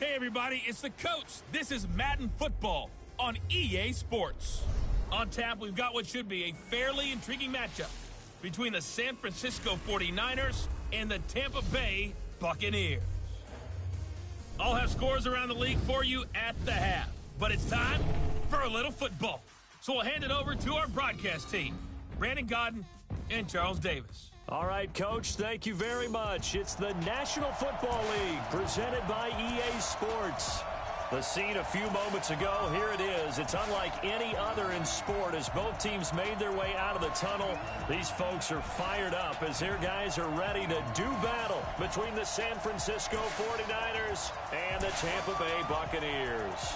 Hey everybody, it's the coach. This is Madden Football on EA Sports. On tap, we've got what should be a fairly intriguing matchup between the San Francisco 49ers and the Tampa Bay Buccaneers. I'll have scores around the league for you at the half, but it's time for a little football. So we'll hand it over to our broadcast team, Brandon Godden and Charles Davis. All right, Coach, thank you very much. It's the National Football League presented by EA Sports. The scene a few moments ago, here it is. It's unlike any other in sport as both teams made their way out of the tunnel. These folks are fired up as their guys are ready to do battle between the San Francisco 49ers and the Tampa Bay Buccaneers.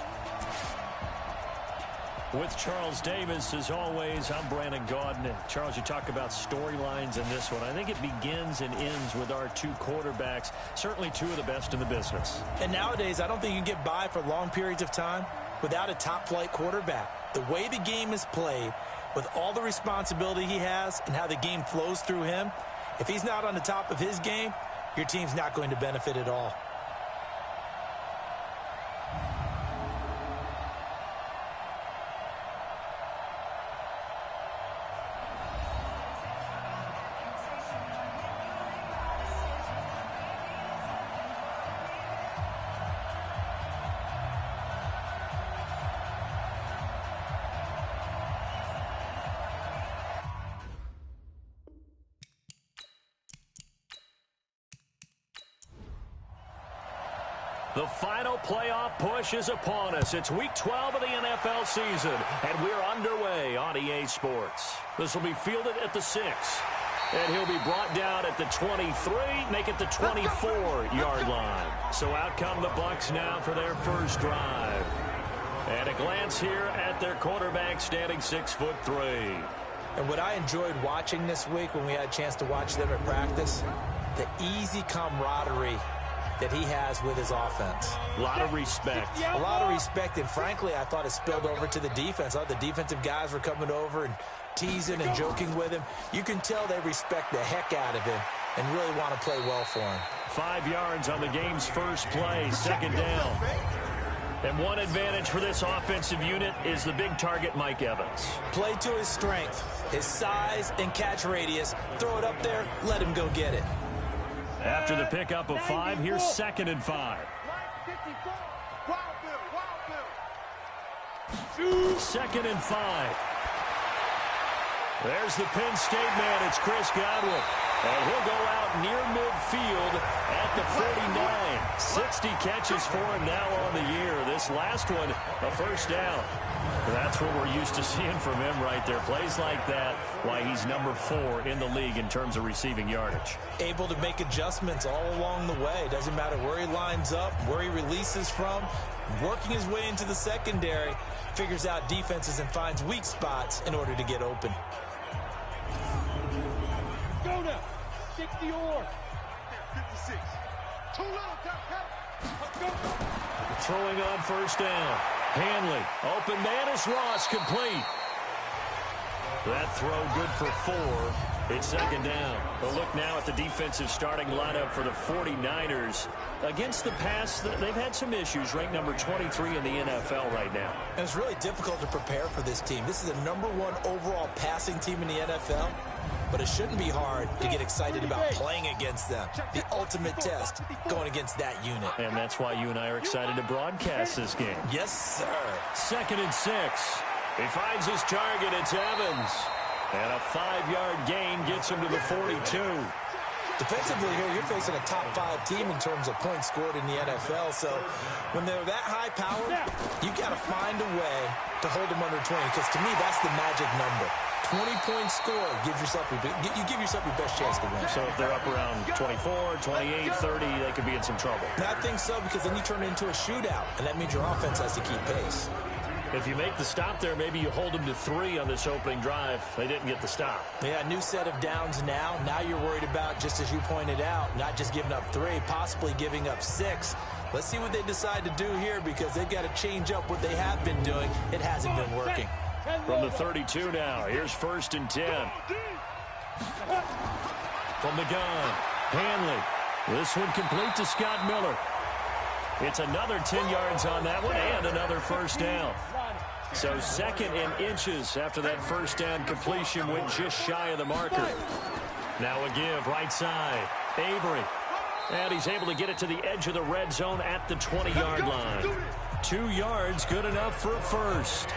With Charles Davis, as always, I'm Brandon Godden. Charles, you talk about storylines in this one. I think it begins and ends with our two quarterbacks, certainly two of the best in the business. And nowadays, I don't think you can get by for long periods of time without a top-flight quarterback. The way the game is played, with all the responsibility he has and how the game flows through him, if he's not on the top of his game, your team's not going to benefit at all. The final playoff push is upon us. It's Week 12 of the NFL season, and we're underway on EA Sports. This will be fielded at the 6, and he'll be brought down at the 23, make it the 24-yard line. So out come the Bucs now for their first drive. And a glance here at their quarterback standing 6'3". And what I enjoyed watching this week when we had a chance to watch them at practice, the easy camaraderie that he has with his offense. A lot of respect. A lot of respect, and frankly, I thought it spilled over to the defense. I thought the defensive guys were coming over and teasing and joking with him. You can tell they respect the heck out of him and really want to play well for him. 5 yards on the game's first play, second down. And one advantage for this offensive unit is the big target, Mike Evans. Play to his strength, his size and catch radius. Throw it up there, let him go get it. After the pickup of 5, here's 2nd and 5. 2nd and 5. There's the Penn State man. It's Chris Godwin. And he'll go out near midfield at the 49. 60 catches for him now on the year. This last one, a first down. That's what we're used to seeing from him right there. Plays like that, why he's number 4 in the league in terms of receiving yardage. Able to make adjustments all along the way. Doesn't matter where he lines up, where he releases from. Working his way into the secondary, figures out defenses and finds weak spots in order to get open. Go now. 60 or 56. Too little, go. Throwing on first down. Hanley, open man is Ross, complete. That throw good for 4. It's 2nd down. A look now at the defensive starting lineup for the 49ers. Against the pass, they've had some issues, ranked number 23 in the NFL right now. And it's really difficult to prepare for this team. This is the number 1 overall passing team in the NFL. But it shouldn't be hard to get excited about playing against them. The ultimate test going against that unit. And that's why you and I are excited to broadcast this game. Yes, sir. 2nd and 6. He finds his target. It's Evans. And a 5-yard gain gets him to the 42. Defensively here, you're facing a top 5 team in terms of points scored in the NFL. So when they're that high powered, you got to find a way to hold them under 20. Because to me, that's the magic number. 20-point score, you give yourself your best chance to win. So if they're up around 24, 28, 30, they could be in some trouble. And I think so, because then you turn it into a shootout, and that means your offense has to keep pace. If you make the stop there, maybe you hold them to 3 on this opening drive. They didn't get the stop. Yeah, new set of downs now. Now you're worried about, just as you pointed out, not just giving up 3, possibly giving up 6. Let's see what they decide to do here, because they've got to change up what they have been doing. It hasn't been working. From the 32 now, here's 1st and 10. From the gun, Hanley. This one complete to Scott Miller. It's another 10 yards on that one and another first down. So 2nd and inches after that first down completion went just shy of the marker. Now a give right side. Avery. And he's able to get it to the edge of the red zone at the 20-yard line. 2 yards, good enough for a first.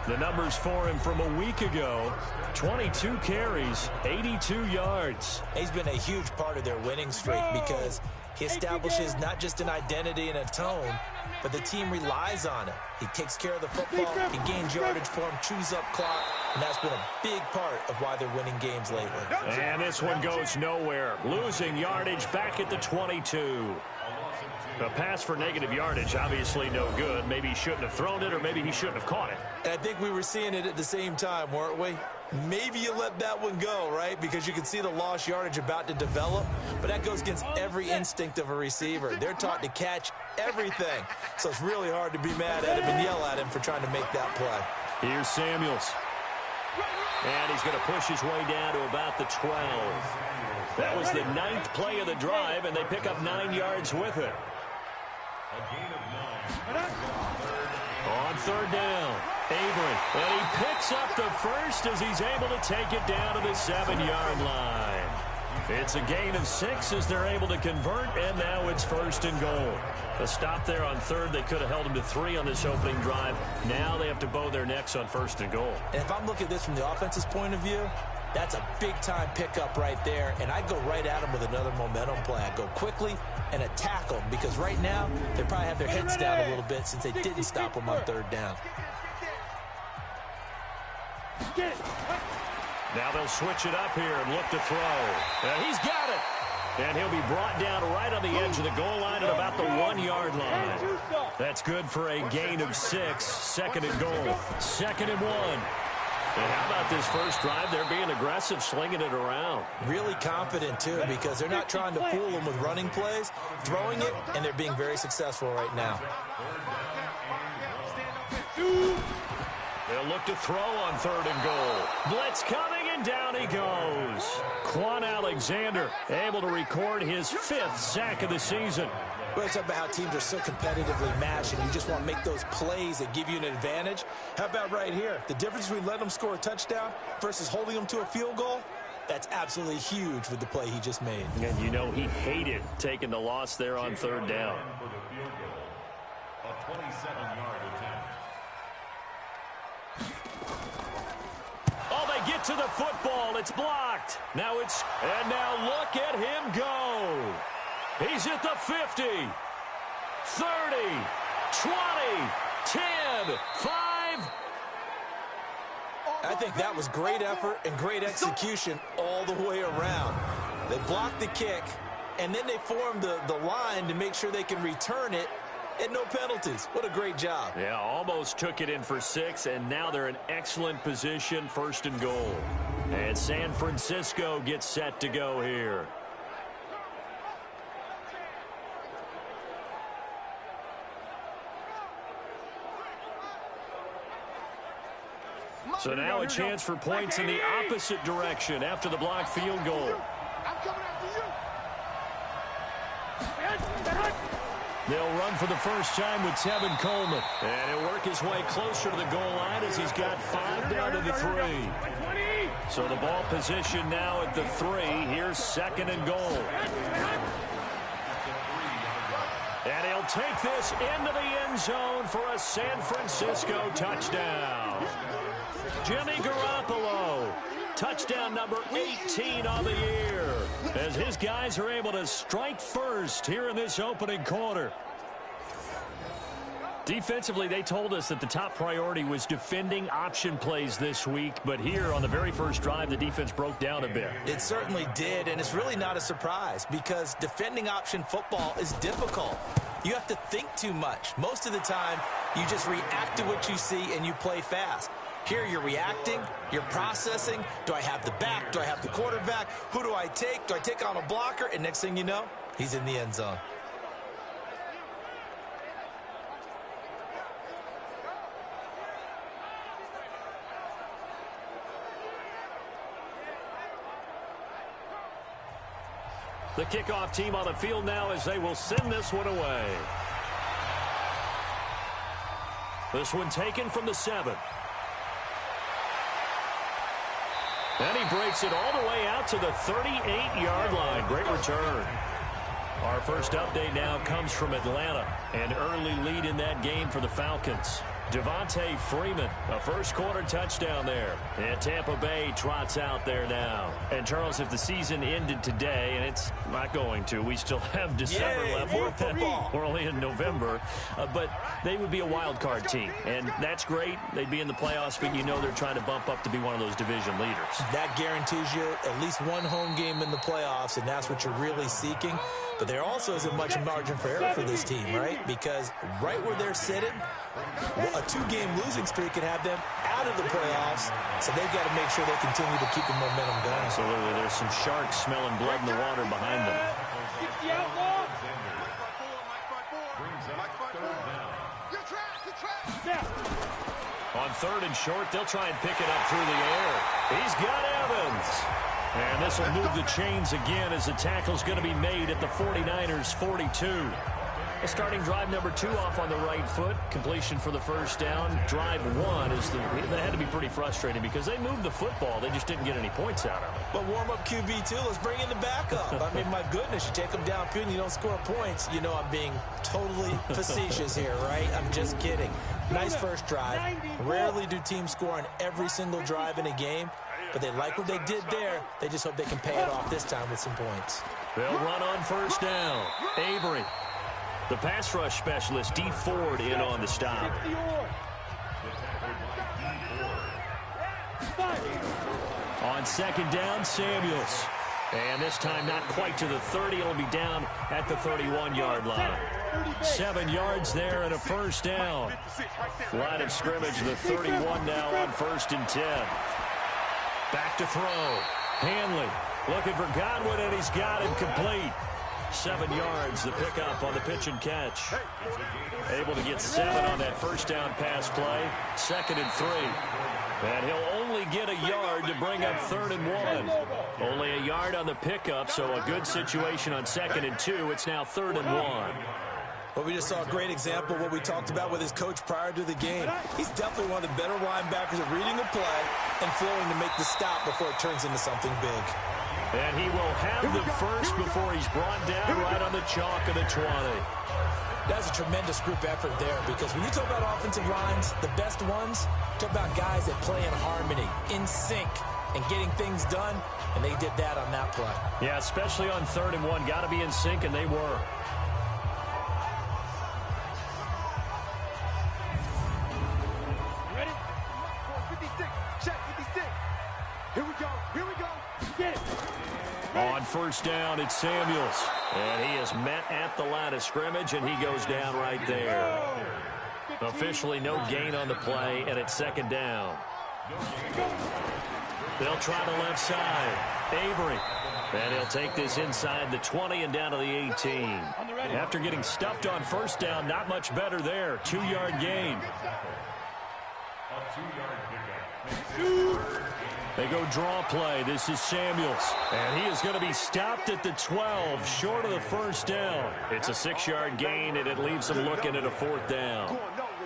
The numbers for him from a week ago, 22 carries, 82 yards. He's been a huge part of their winning streak because he establishes not just an identity and a tone, but the team relies on it. He takes care of the football, he gains yardage for him, chews up clock, and that's been a big part of why they're winning games lately. And this one goes nowhere, losing yardage back at the 22. A pass for negative yardage, obviously no good. Maybe he shouldn't have thrown it, or maybe he shouldn't have caught it. And I think we were seeing it at the same time, weren't we? Maybe you let that one go, right? Because you can see the lost yardage about to develop. But that goes against every instinct of a receiver. They're taught to catch everything. So it's really hard to be mad at him and yell at him for trying to make that play. Here's Samuels. And he's going to push his way down to about the 12. That was the 9th play of the drive, and they pick up 9 yards with it. On 3rd down, Avery, and he picks up the first as he's able to take it down to the 7-yard line. It's a gain of 6 as they're able to convert, and now it's 1st and goal. A stop there on 3rd. They could have held him to 3 on this opening drive. Now they have to bow their necks on 1st and goal. And if I'm looking at this from the offense's point of view, that's a big-time pickup right there, and I go right at him with another momentum play. I go quickly and attack them because right now they probably have their heads down a little bit since they didn't stop them on 3rd down. Now they'll switch it up here and look to throw. And he's got it. And he'll be brought down right on the edge of the goal line at about the 1-yard line. That's good for a gain of 6. 2nd and goal. 2nd and 1. And how about this first drive? They're being aggressive, slinging it around. Really confident, too, because they're not trying to fool them with running plays, throwing it, and they're being very successful right now. They'll look to throw on 3rd and goal. Blitz coming, and down he goes. Quan Alexander able to record his 5th sack of the season. Well, it's about how teams are so competitively matched, and you just want to make those plays that give you an advantage. How about right here? The difference between letting them score a touchdown versus holding them to a field goal, that's absolutely huge with the play he just made. And you know he hated taking the loss there on 3rd down. A 27-yard attempt. Oh, they get to the football. It's blocked. And now look at him go. He's at the 50, 30, 20, 10, 5. I think that was great effort and great execution all the way around. They blocked the kick, and then they formed the line to make sure they can return it and no penalties. What a great job. Yeah, almost took it in for 6, and now they're in excellent position, 1st and goal. And San Francisco gets set to go here. So now a chance for points in the opposite direction after the blocked field goal. They'll run for the first time with Tevin Coleman. And he'll work his way closer to the goal line as he's got 5 down to the 3. So the ball position now at the 3. Here's 2nd and goal. And he'll take this into the end zone for a San Francisco touchdown. Jimmy Garoppolo, touchdown number 18 on the year, as his guys are able to strike first here in this opening quarter. Defensively, they told us that the top priority was defending option plays this week, but here on the very first drive, the defense broke down a bit. It certainly did, and it's really not a surprise because defending option football is difficult. You have to think too much. Most of the time, you just react to what you see and you play fast. Here you're reacting, you're processing. Do I have the back? Do I have the quarterback? Who do I take? Do I take on a blocker? And next thing you know, he's in the end zone. The kickoff team on the field now as they will send this one away. This one taken from the 7. And he breaks it all the way out to the 38-yard line. Great return. Our first update now comes from Atlanta. An early lead in that game for the Falcons. Devontae Freeman, a first-quarter touchdown there. And Tampa Bay trots out there now. And, Charles, if the season ended today, and it's not going to, we still have December left. More football. We're only in November. But they would be a wild card team. And that's great. They'd be in the playoffs, but you know they're trying to bump up to be one of those division leaders. That guarantees you at least one home game in the playoffs, and that's what you're really seeking. But there also isn't much margin for error for this team, right? Because right where they're sitting, a 2-game losing streak could have them out of the playoffs, so they've got to make sure they continue to keep the momentum going. Absolutely. There's some sharks smelling blood in the water behind them. On 3rd and short, they'll try and pick it up through the air. He's got Evans. And this will move the chains again as the tackle's going to be made at the 49ers' 42. Starting drive number 2 off on the right foot. Completion for the first down. Drive 1 is they had to be pretty frustrating because they moved the football. They just didn't get any points out of it. But warm-up QB, too. Let's bring in the backup. I mean, my goodness, you take them downfield and you don't score points. You know I'm being totally facetious here, right? I'm just kidding. Nice first drive. Rarely do teams score on every single drive in a game. But they like what they did there. They just hope they can pay it off this time with some points. They'll run on first down. Avery. The pass rush specialist, D. Ford, in on the stop. On second down, Samuels. And this time not quite to the 30. It'll be down at the 31-yard line. 7 yards there and a first down. Line of scrimmage, the 31 now on 1st and 10. Back to throw. Hanley looking for Godwin, and he's got him complete. 7 yards, the pickup on the pitch and catch. Able to get 7 on that first down pass play. 2nd and 3. And he'll only get a yard to bring up 3rd and 1. Only a yard on the pickup, so a good situation on 2nd and 2. It's now 3rd and 1. Well, we just saw a great example of what we talked about with his coach prior to the game. He's definitely one of the better linebackers at reading the play and flowing to make the stop before it turns into something big. And he will have the first before he's brought down right on the chalk of the 20. That's a tremendous group effort there because when you talk about offensive lines, the best ones, talk about guys that play in harmony, in sync, and getting things done, and they did that on that play. Yeah, especially on 3rd and 1. Got to be in sync, and they were. Ready? 56. Check 56. Here we go. Here we go. Get it. On first down, it's Samuels. And he is met at the line of scrimmage, and he goes down right there. Officially no gain on the play, and it's 2nd down. They'll try the left side. Avery. And he'll take this inside the 20 and down to the 18. After getting stuffed on first down, not much better there. 2-yard gain. They go draw play. This is Samuels. And he is going to be stopped at the 12, short of the first down. It's a 6-yard gain, and it leaves him looking at a 4th down.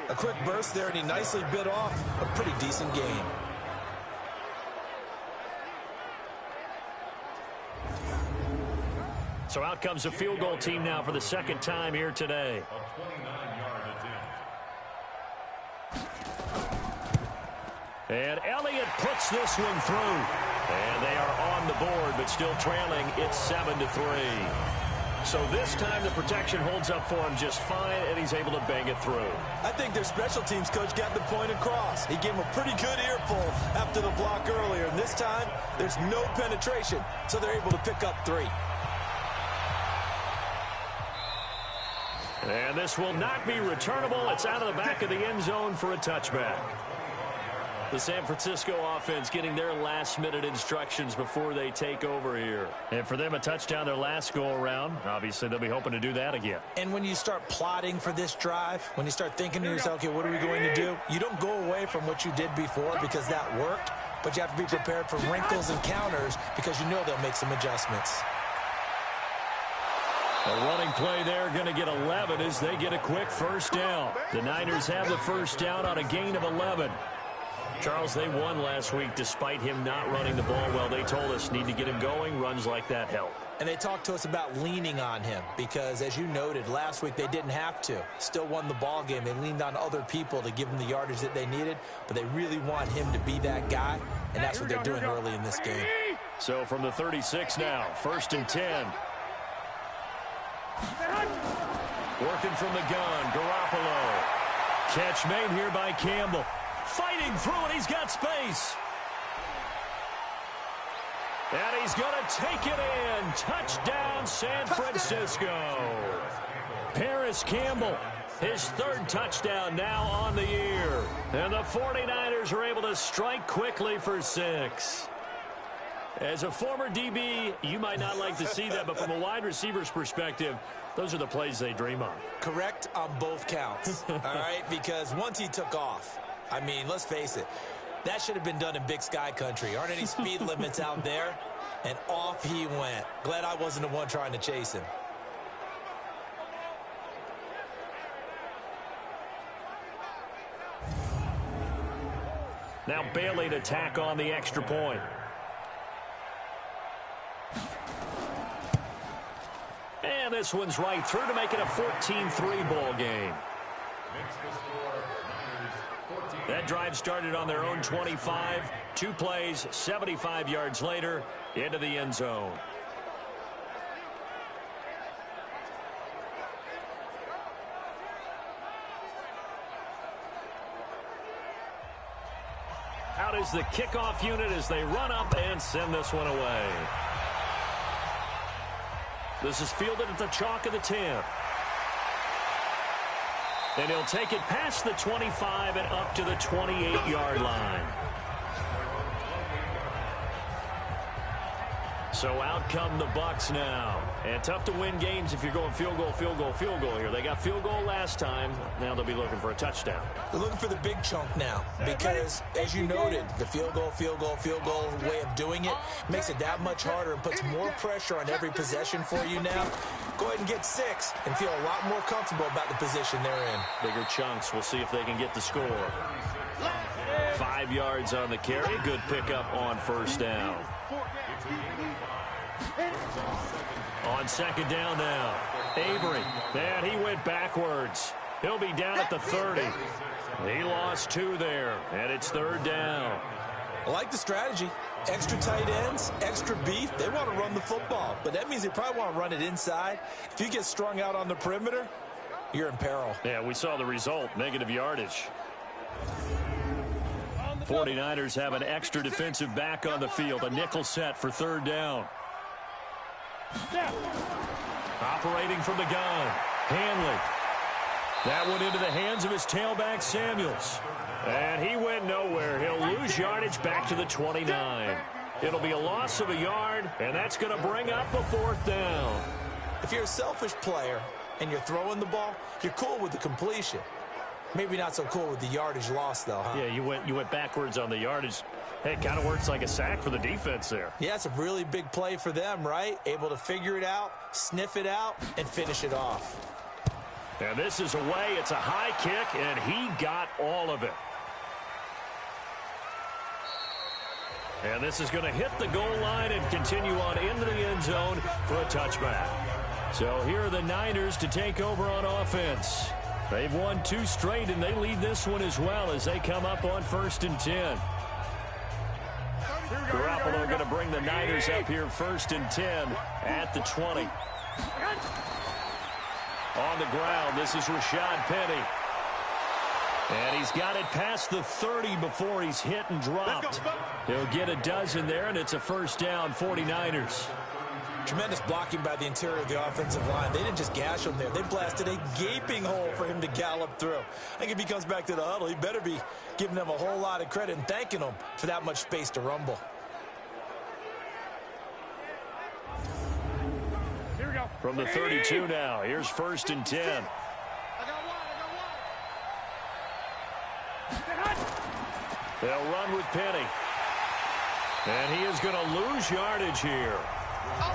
A quick burst there, and he nicely bit off a pretty decent gain. So out comes the field goal team now for the 2nd time here today. And Elliott puts this one through. And they are on the board, but still trailing. It's 7-3. So this time the protection holds up for him just fine, and he's able to bang it through. I think their special teams coach got the point across. He gave him a pretty good earful after the block earlier. And this time, there's no penetration, so they're able to pick up 3. And this will not be returnable. It's out of the back of the end zone for a touchback. The San Francisco offense getting their last-minute instructions before they take over here. And for them, a touchdown their last go-around. Obviously, they'll be hoping to do that again. And when you start plotting for this drive, when you start thinking to yourself, okay, what are we going to do? You don't go away from what you did before because that worked, but you have to be prepared for wrinkles and counters because you know they'll make some adjustments. A running play there, going to get 11 as they get a quick first down. The Niners have the first down on a gain of 11. Charles, they won last week despite him not running the ball well. They told us need to get him going. Runs like that help. And they talked to us about leaning on him because, as you noted, last week they didn't have to. Still won the ball game. They leaned on other people to give them the yardage that they needed, but they really want him to be that guy, and that's what they're doing early in this game. So from the 36 now, 1st and 10. Working from the gun, Garoppolo. Catch made here by Campbell. Fighting through it, he's got space. And he's going to take it in. Touchdown, San Francisco. Paris Campbell, his 3rd touchdown now on the year. And the 49ers are able to strike quickly for 6. As a former DB, you might not like to see that, but from a wide receiver's perspective, those are the plays they dream of. Correct on both counts, all right? Because once he took off, I mean, let's face it, that should have been done in Big Sky country. Aren't any speed limits out there? And off he went. Glad I wasn't the one trying to chase him. Now Bailey to tack on the extra point. And this one's right through to make it a 14-3 ball game. That drive started on their own 25. 2 plays, 75 yards later, into the end zone. Out is the kickoff unit as they run up and send this one away. This is fielded at the chalk of the 10. And he'll take it past the 25 and up to the 28-yard line. So out come the Bucs now. And tough to win games if you're going field goal, field goal, field goal here. They got field goal last time. Now they'll be looking for a touchdown. They're looking for the big chunk now because, as you noted, the field goal way of doing it makes it that much harder and puts more pressure on every possession for you now. Go ahead and get 6 and feel a lot more comfortable about the position they're in. Bigger chunks. We'll see if they can get the score. 5 yards on the carry. Good pickup on first down. On second down now, Avery, and he went backwards. He'll be down at the 30. He lost 2 there, and it's 3rd down. I like the strategy. Extra tight ends, extra beef. They want to run the football, but that means they probably want to run it inside. If you get strung out on the perimeter, you're in peril. Yeah, we saw the result, negative yardage. 49ers have an extra defensive back on the field, a nickel set for 3rd down. Operating from the gun, Hanley. That one into the hands of his tailback, Samuels. And he went nowhere. He'll lose yardage back to the 29. It'll be a loss of a yard, and that's going to bring up a 4th down. If you're a selfish player and you're throwing the ball, you're cool with the completion. Maybe not so cool with the yardage loss, though, huh? Yeah, you went backwards on the yardage. Hey, it kind of works like a sack for the defense there. Yeah, it's a really big play for them, right? Able to figure it out, sniff it out, and finish it off. And this is away. It's a high kick, and he got all of it. And this is going to hit the goal line and continue on into the end zone for a touchback. So here are the Niners to take over on offense. They've won 2 straight, and they lead this one as well as they come up on 1st and 10. Garoppolo going to bring the Niners up here 1st and 10 at the 20. On the ground, this is Rashad Penny. And he's got it past the 30 before he's hit and dropped. He'll get a dozen there, and it's a 1st down, 49ers. Tremendous blocking by the interior of the offensive line. They didn't just gash him there. They blasted a gaping hole for him to gallop through. I think if he comes back to the huddle, he better be giving them a whole lot of credit and thanking them for that much space to rumble. Here we go. From the 32 now, here's 1st and 10. I got one. They'll run with Penny. And he is going to lose yardage here.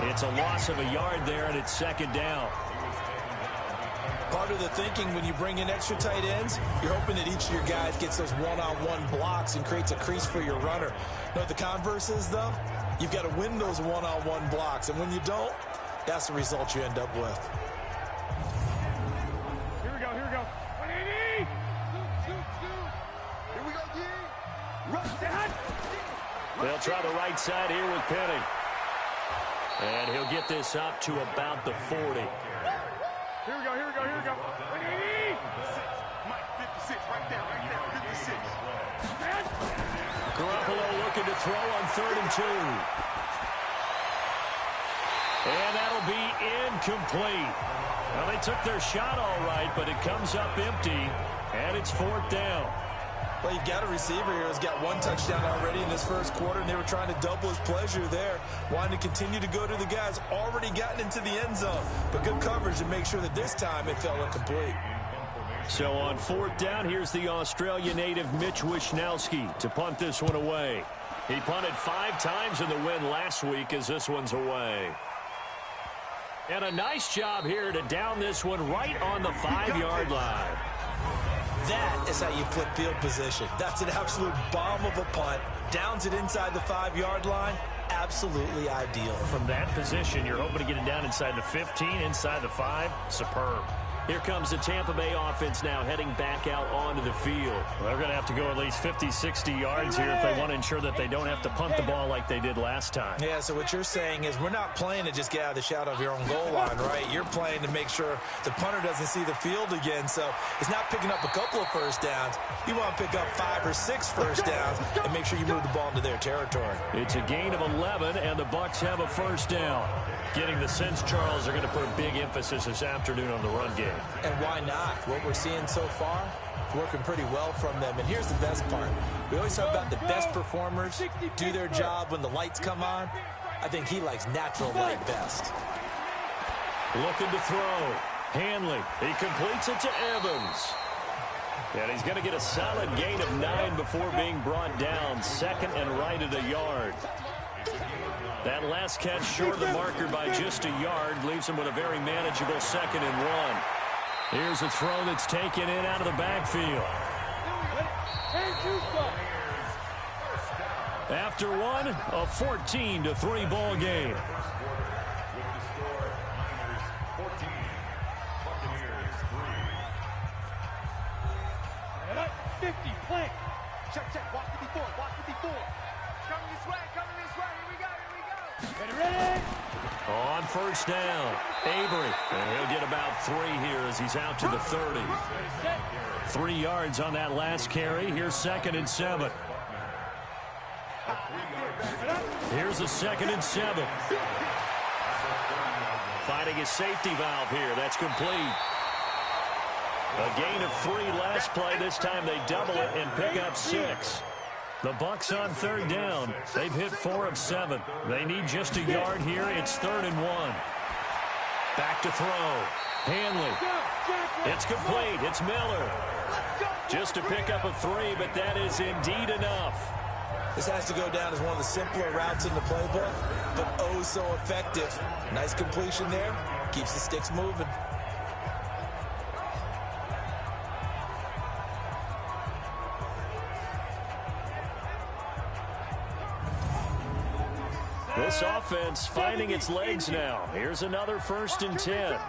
It's a loss of a yard there, and it's second down. Part of the thinking when you bring in extra tight ends, you're hoping that each of your guys gets those one-on-one blocks and creates a crease for your runner. You know what the converse is, though? You've got to win those one-on-one blocks, and when you don't, that's the result you end up with. Here we go, here we go. 180! Here we go, D. Rush that! They'll try the right side here with Penny. And he'll get this up to about the 40. Here we go, here we go, here we go. 180! Mike, 56, right there, 56. Garoppolo looking to throw on 3rd and 2. And that'll be incomplete. Well, they took their shot all right, but it comes up empty, and it's 4th down. Well, you've got a receiver here who's got 1 touchdown already in this first quarter, and they were trying to double his pleasure there, wanting to continue to go to the guys already gotten into the end zone. But good coverage to make sure that this time it fell incomplete. So on 4th down, here's the Australia native Mitch Wishnowski to punt this one away. He punted 5 times in the win last week as this one's away. And a nice job here to down this one right on the 5-yard line. That is how you flip field position. That's an absolute bomb of a punt. Downs it inside the 5-yard line. Absolutely ideal. From that position, you're hoping to get it down inside the 15, inside the 5. Superb. Here comes the Tampa Bay offense now heading back out onto the field. Well, they're going to have to go at least 50, 60 yards here if they want to ensure that they don't have to punt the ball like they did last time. Yeah, so what you're saying is we're not playing to just get out of the shadow of your own goal line, right? You're playing to make sure the punter doesn't see the field again. So it's not picking up a couple of first downs. You want to pick up 5 or 6 first downs and make sure you move the ball into their territory. It's a gain of 11, and the Bucs have a first down. Getting the sense, Charles, are going to put a big emphasis this afternoon on the run game. And why not? What we're seeing so far is working pretty well from them. And here's the best part. We always talk about the best performers do their job when the lights come on. I think he likes natural light best. Looking to throw. Hanley. He completes it to Evans. And he's going to get a solid gain of 9 before being brought down. Second and right at a yard. That last catch short of the marker by just a yard leaves him with a very manageable 2nd and 1. Here's a throw that's taken in out of the backfield. After one, a 14-3 ball game. With the score, Niners 14, Buccaneers 3. 50, play. Check, walk 54, walk 54. Coming this way, here we go. Ready? On first down, Avery. And he'll get about 3 here as he's out to the 30. 3 yards on that last carry. Here's 2nd and 7. Here's a 2nd and 7. Finding his safety valve here. That's complete. A gain of 3 last play. This time they double it and pick up 6. The Bucs on 3rd down. They've hit 4 of 7. They need just a yard here. It's 3rd and 1. Back to throw. Hanley. It's complete. It's Miller. Just to pick up a 3, but that is indeed enough. This has to go down as one of the simpler routes in the playbook, but oh so effective. Nice completion there. Keeps the sticks moving. This offense finding its legs now. Here's another 1st and 10.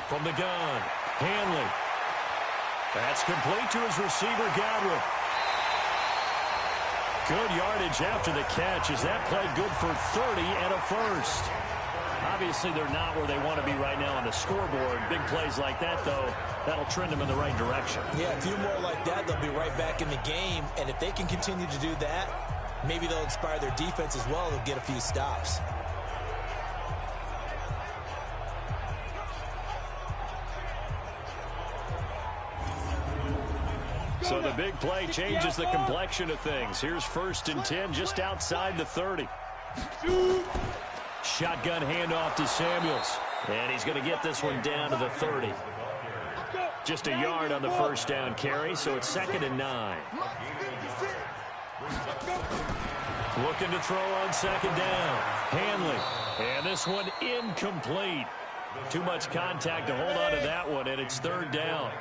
From the gun, Hanley. That's complete to his receiver, Godwin. Good yardage after the catch. Is that play good for 30 and a first? Obviously, they're not where they want to be right now on the scoreboard. Big plays like that, though, that'll trend them in the right direction. Yeah, a few more like that, they'll be right back in the game. And if they can continue to do that, maybe they'll inspire their defense as well. They'll get a few stops. So the big play changes the complexion of things. Here's 1st and 10 just outside the 30. Shotgun handoff to Samuels. And he's going to get this one down to the 30. Just a yard on the first down carry, so it's 2nd and 9. Looking to throw on second down. Hanley. And this one incomplete. Too much contact to hold on to that one, and it's third down.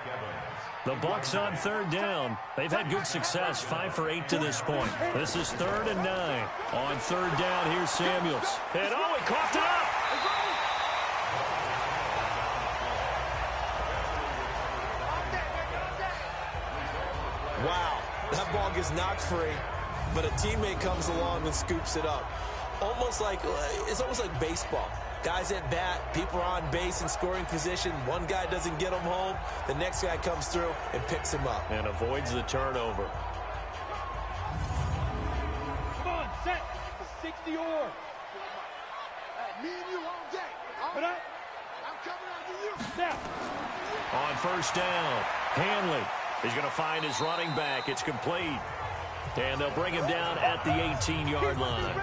The Bucs on third down. They've had good success, 5 for 8 to this point. This is 3rd and 9. On third down, here's Samuels. And oh, he coughed it up. Wow, that ball gets knocked free, but a teammate comes along and scoops it up. It's almost like baseball. Guys at bat, people are on base in scoring position. One guy doesn't get him home. The next guy comes through and picks him up. And avoids the turnover. Come on, set. It's 60 or. Me and you all day. I'm coming after you. Now. On first down, Hanley is going to find his running back. It's complete. And they'll bring him down at the 18-yard line.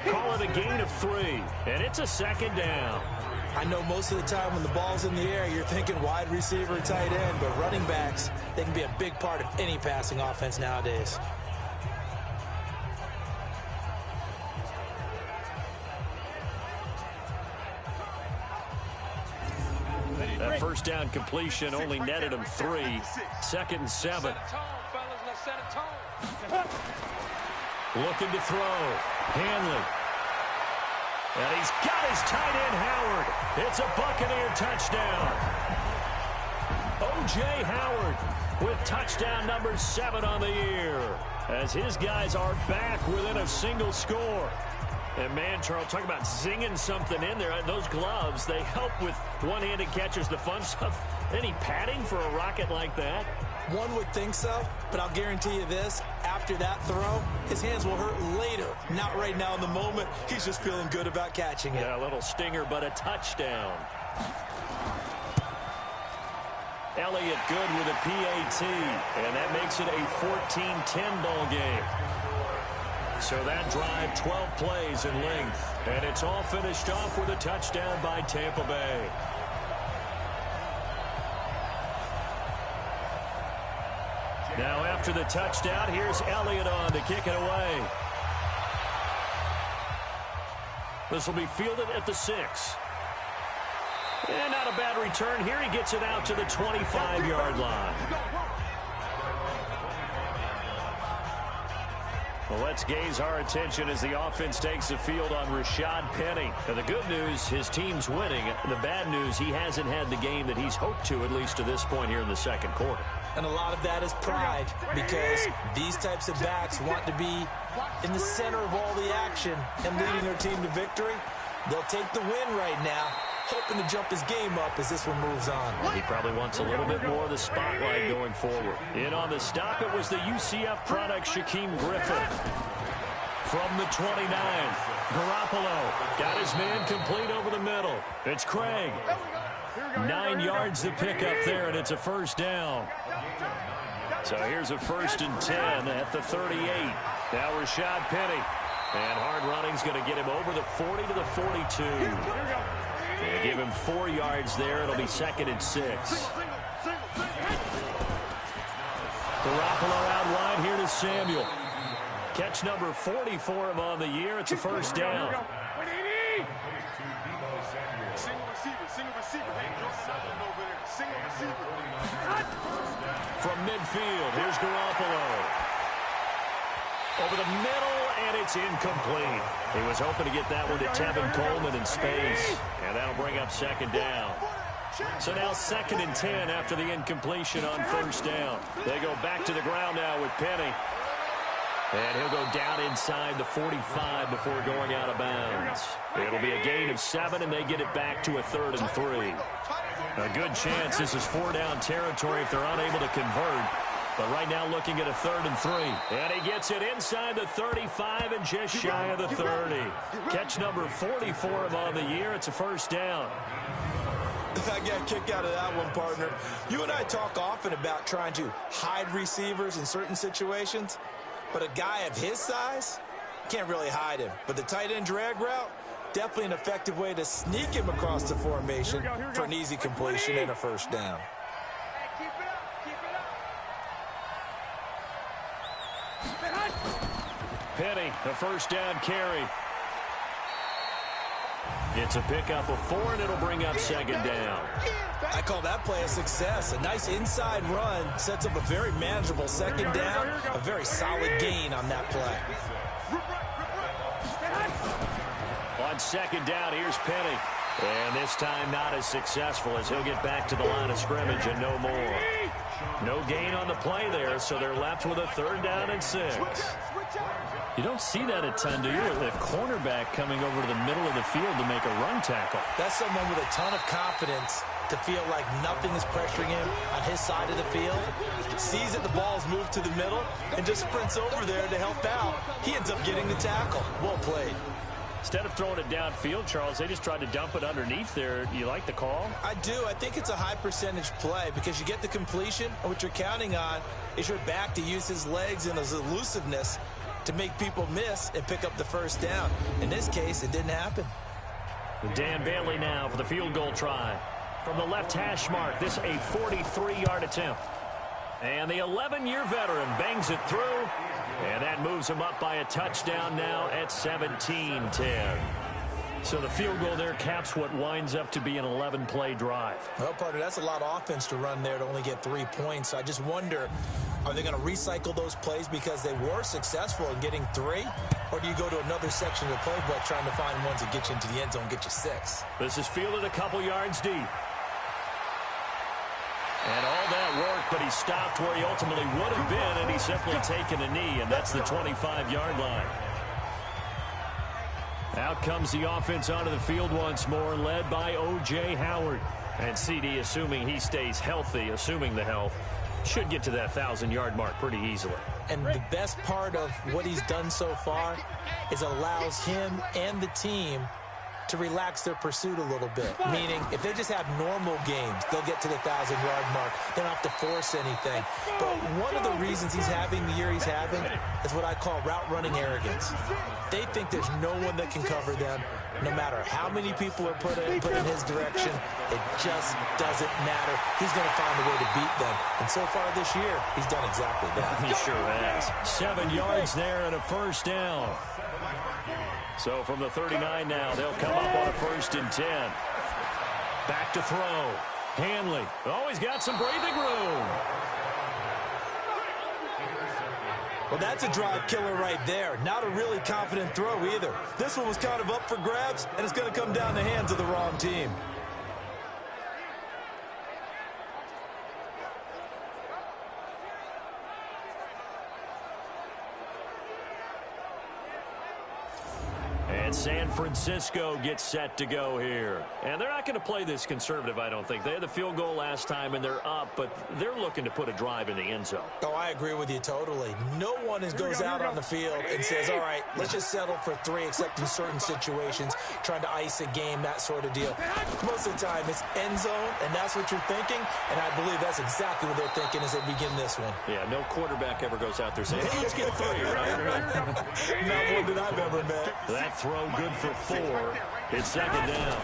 Call it a gain of 3, and it's a second down. I know most of the time when the ball's in the air, you're thinking wide receiver or tight end, but running backs, they can be a big part of any passing offense nowadays. That first down completion only netted him 3. 2nd and 7. Looking to throw. Hanley. And he's got his tight end, Howard. It's a Buccaneer touchdown. O.J. Howard with touchdown number 7 on the year, as his guys are back within a single score. And, man, Charles, talk about zinging something in there. Those gloves, they help with one-handed catches, the fun stuff. Any padding for a rocket like that? One would think so, but I'll guarantee you this. After that throw, his hands will hurt later. Not right now in the moment. He's just feeling good about catching it. Yeah, a little stinger, but a touchdown. Elliott good with a PAT, and that makes it a 14-10 ball game. So that drive, 12 plays in length, and it's all finished off with a touchdown by Tampa Bay. Now after the touchdown, here's Elliott on to kick it away. This will be fielded at the 6. And not a bad return here. He gets it out to the 25-yard line. Well, let's gaze our attention as the offense takes the field on Rashad Penny. Now, the good news, his team's winning. The bad news, he hasn't had the game that he's hoped to, at least to this point here in the second quarter. And a lot of that is pride, because these types of backs want to be in the center of all the action and leading their team to victory. They'll take the win right now, hoping to jump his game up as this one moves on. Well, he probably wants a little bit more of the spotlight going forward. In on the stop, it was the UCF product, Shaquem Griffin. From the 29, Garoppolo got his man complete over the middle. It's Craig. 9 yards to pick up there, and it's a first down. So here's a 1st and 10 at the 38. Now Rashad Penny. And hard running's going to get him over the 40 to the 42. They give him 4 yards there. It'll be 2nd and 6. Garoppolo out wide here to Samuel. Catch number 40 for him on the year. It's a first down. From midfield, here's Garoppolo. Over the middle, and it's incomplete. He was hoping to get that one to Tevin Coleman in space, and that'll bring up 2nd down. So now 2nd and 10 after the incompletion on first down. They go back to the ground now with Penny. And he'll go down inside the 45 before going out of bounds. It'll be a gain of 7, and they get it back to a 3rd and 3. A good chance this is 4-down territory if they're unable to convert. But right now looking at a 3rd and 3. And he gets it inside the 35 and just shy of the 30. Catch number 40 for him on the year. It's a first down. I got a kick out of that one, partner. You and I talk often about trying to hide receivers in certain situations. But a guy of his size, can't really hide him. But the tight end drag route, definitely an effective way to sneak him across the formation for an easy completion and a first down. Keep it up. Penny, a first down carry. It's a pickup of 4, and it'll bring up second down. I call that play a success. A nice inside run sets up a very manageable second down. A very solid gain on that play. On second down, here's Penny. And this time not as successful as he'll get back to the line of scrimmage and no more. No gain on the play there, so they're left with a 3rd down and 6. You don't see that a ton, do you? The cornerback coming over to the middle of the field to make a run tackle. That's someone with a ton of confidence to feel like nothing is pressuring him on his side of the field. Sees that the ball's moved to the middle and just sprints over there to help out. He ends up getting the tackle. Well played. Instead of throwing it downfield, Charles, they just tried to dump it underneath there. You like the call? I do. I think it's a high percentage play because you get the completion, and what you're counting on is your back to use his legs and his elusiveness to make people miss and pick up the first down. In this case, it didn't happen. Dan Bailey now for the field goal try. From the left hash mark, this a 43-yard attempt. And the 11-year veteran bangs it through. And that moves him up by a touchdown now at 17-10. So the field goal there caps what winds up to be an 11-play drive. Well, partner, that's a lot of offense to run there to only get 3 points. I just wonder, are they going to recycle those plays because they were successful in getting 3? Or do you go to another section of the playbook trying to find ones that get you into the end zone and get you 6? This is fielded a couple yards deep. And all that worked, but he stopped where he ultimately would have been, and he's simply taken a knee, and that's the 25-yard line. Out comes the offense onto the field once more, led by O.J. Howard. And CD, assuming he stays healthy, assuming the health, should get to that 1,000-yard mark pretty easily. And the best part of what he's done so far is allows him and the team to relax their pursuit a little bit. Meaning, if they just have normal games, they'll get to the 1,000-yard mark. They don't have to force anything. But one of the reasons he's having the year he's having is what I call route running arrogance. They think there's no one that can cover them. No matter how many people are put in his direction, it just doesn't matter. He's going to find a way to beat them. And so far this year, he's done exactly that. He sure has. 7 yards there and a first down. So from the 39 now, they'll come up on a 1st and 10. Back to throw. Hanley. Oh, he's got some breathing room. Well, that's a drive killer right there. Not a really confident throw either. This one was kind of up for grabs, and it's going to come down the hands of the wrong team. And San Francisco gets set to go here. And they're not going to play this conservative, I don't think. They had the field goal last time, and they're up, but they're looking to put a drive in the end zone. Oh, I agree with you totally. No one goes out on the field and says, all right, let's just settle for 3, except in certain situations, trying to ice a game, that sort of deal. Most of the time, it's end zone, and that's what you're thinking, and I believe that's exactly what they're thinking as they begin this one. Yeah, no quarterback ever goes out there saying, hey, let's get 3, right? Not one that I've ever met. That throw good for 4. It's second down.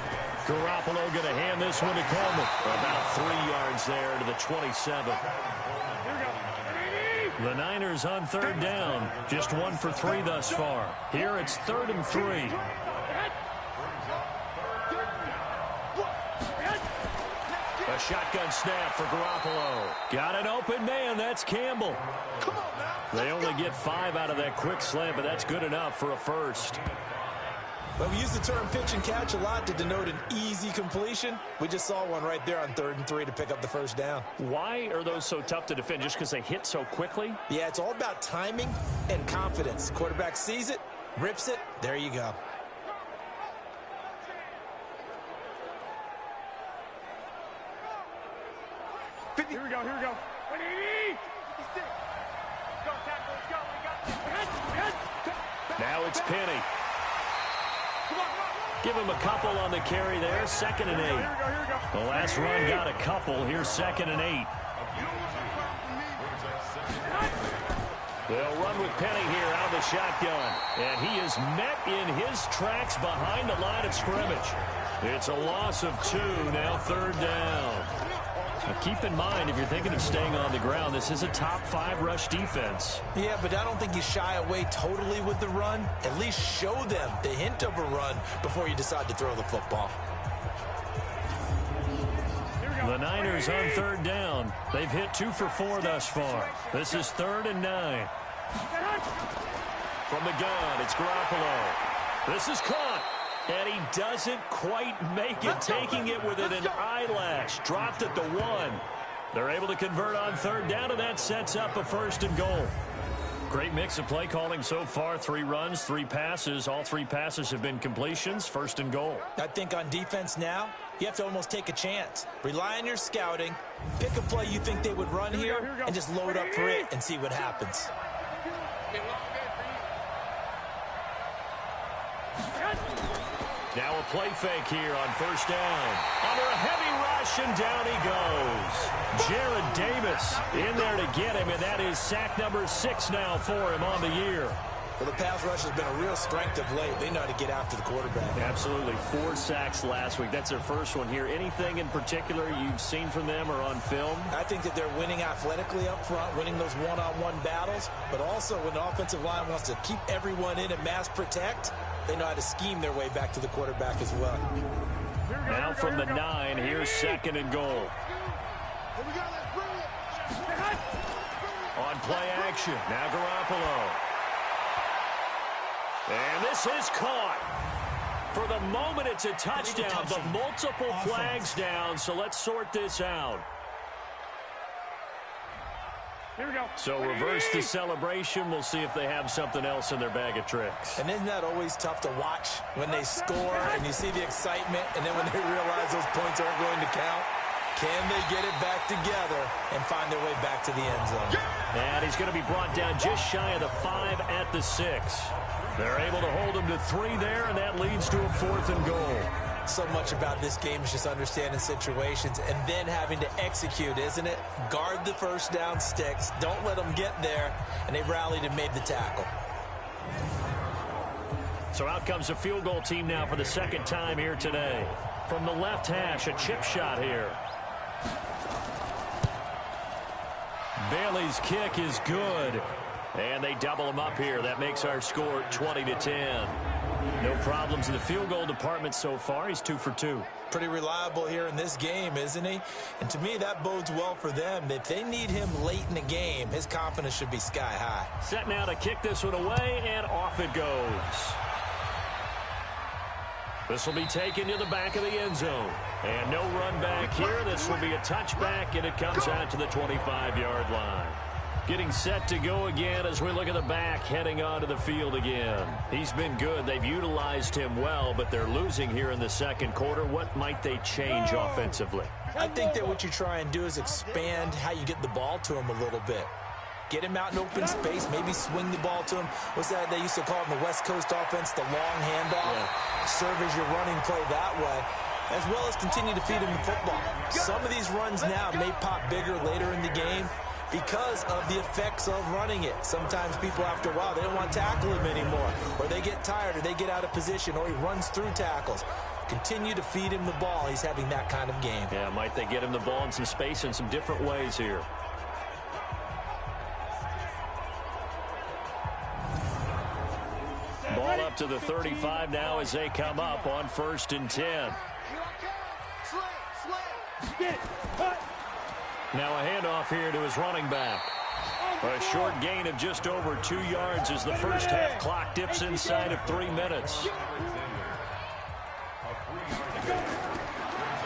Garoppolo going to hand this one to Coleman. About 3 yards there to the 27. The Niners on 3rd down. Just 1 for 3 thus far. Here it's 3rd and 3. A shotgun snap for Garoppolo. Got an open man. That's Campbell. They only get 5 out of that quick slant, but that's good enough for a first. Well, we use the term pitch and catch a lot to denote an easy completion. We just saw one right there on 3rd and 3 to pick up the first down. Why are those so tough to defend? Just because they hit so quickly? Yeah, it's all about timing and confidence. Quarterback sees it, rips it, there you go. Here we go, here we go. 180! 56. Go, tackle, let's go. We got this. Now it's Penny. Give him a couple on the carry there. 2nd and 8. Here we go. The last run got a couple. Here's 2nd and 8. They'll run with Penny here out of the shotgun. And he is met in his tracks behind the line of scrimmage. It's a loss of 2. Now 3rd down. Now keep in mind, if you're thinking of staying on the ground, this is a top 5 rush defense. Yeah, but I don't think you shy away totally with the run. At least show them the hint of a run before you decide to throw the football. The Niners on 3rd down. They've hit 2 for 4 thus far. This is 3rd and 9. From the gun, it's Garoppolo. This is caught. And he doesn't quite make it, taking it within an eyelash. Dropped at the 1. They're able to convert on 3rd down, and that sets up a 1st and goal. Great mix of play calling so far. 3 runs, 3 passes. All 3 passes have been completions. 1st and goal. I think on defense now, you have to almost take a chance. Rely on your scouting. Pick a play you think they would run here, and just load up for it and see what happens. Now a play fake here on 1st down. Under a heavy rush, and down he goes. Jared Davis in there to get him, and that is sack number 6 now for him on the year. Well, the pass rush has been a real strength of late. They know how to get after the quarterback. Absolutely. 4 sacks last week. That's their first one here. Anything in particular you've seen from them or on film? I think that they're winning athletically up front, winning those one-on-one battles, but also when the offensive line wants to keep everyone in and mass protect, they know how to scheme their way back to the quarterback as well. Now from the 9, here's 2nd and goal. On play action, now Garoppolo. And this is caught. For the moment, it's a touchdown, but multiple flags down, so let's sort this out. Here we go. So reverse the celebration. We'll see if they have something else in their bag of tricks. And isn't that always tough to watch when they score and you see the excitement, and then when they realize those points aren't going to count? Can they get it back together and find their way back to the end zone? And he's going to be brought down just shy of the 5 at the 6. They're able to hold him to 3 there, and that leads to a 4th and goal. So much about this game is just understanding situations and then having to execute, isn't it? Guard the 1st down sticks. Don't let them get there. And they rallied and made the tackle. So out comes a field goal team now for the 2nd time here today. From the left hash, a chip shot here. Bailey's kick is good. And they double him up here. That makes our score 20-10. No problems in the field goal department so far. He's 2 for 2. Pretty reliable here in this game, isn't he? And to me, that bodes well for them. If they need him late in the game, his confidence should be sky high. Set now to kick this one away, and off it goes. This will be taken to the back of the end zone. And no run back here. This will be a touchback, and it comes out to the 25-yard line. Getting set to go again as we look at the back heading onto the field again. He's been good. They've utilized him well, but they're losing here in the 2nd quarter. What might they change offensively? I think that what you try and do is expand how you get the ball to him a little bit. Get him out in open space, maybe swing the ball to him. What's that they used to call it in the West Coast offense, the long handoff? Yeah. Serve as your running play that way, as well as continue to feed him the football. Some of these runs now may pop bigger later in the game because of the effects of running it. Sometimes people, after a while, they don't want to tackle him anymore, or they get tired, or they get out of position, or he runs through tackles. Continue to feed him the ball. He's having that kind of game. Yeah, might they get him the ball in some space in some different ways here. Ball up to the 35 now as they come up on 1st and 10. Now a handoff here to his running back. A short gain of just over 2 yards as the first half clock dips inside of 3 minutes.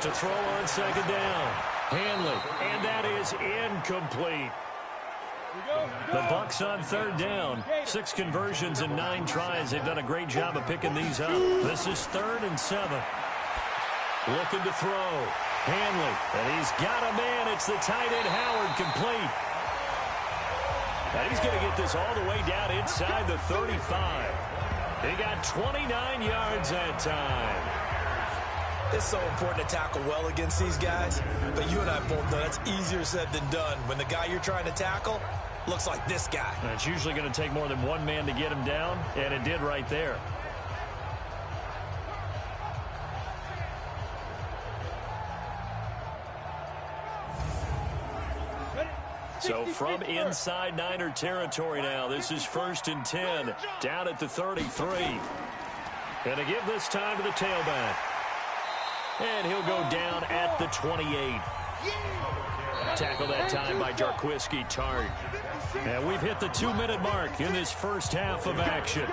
To throw on 2nd down. Hanley, and that is incomplete. The Bucs on 3rd down. 6 conversions and 9 tries. They've done a great job of picking these up. This is 3rd and 7. Looking to throw. Hanley, and he's got a man. It's the tight end Howard, complete. And he's going to get this all the way down inside the 35. He got 29 yards that time. It's so important to tackle well against these guys, but you and I both know that's easier said than done. When the guy you're trying to tackle looks like this guy. And it's usually going to take more than one man to get him down, and it did right there. from inside Niner territory now. This is 1st and 10, down at the 33. And to give this time to the tailback. And he'll go down at the 28. Tackle that time by Jarquiski Tart. And we've hit the 2-minute mark in this first half of action.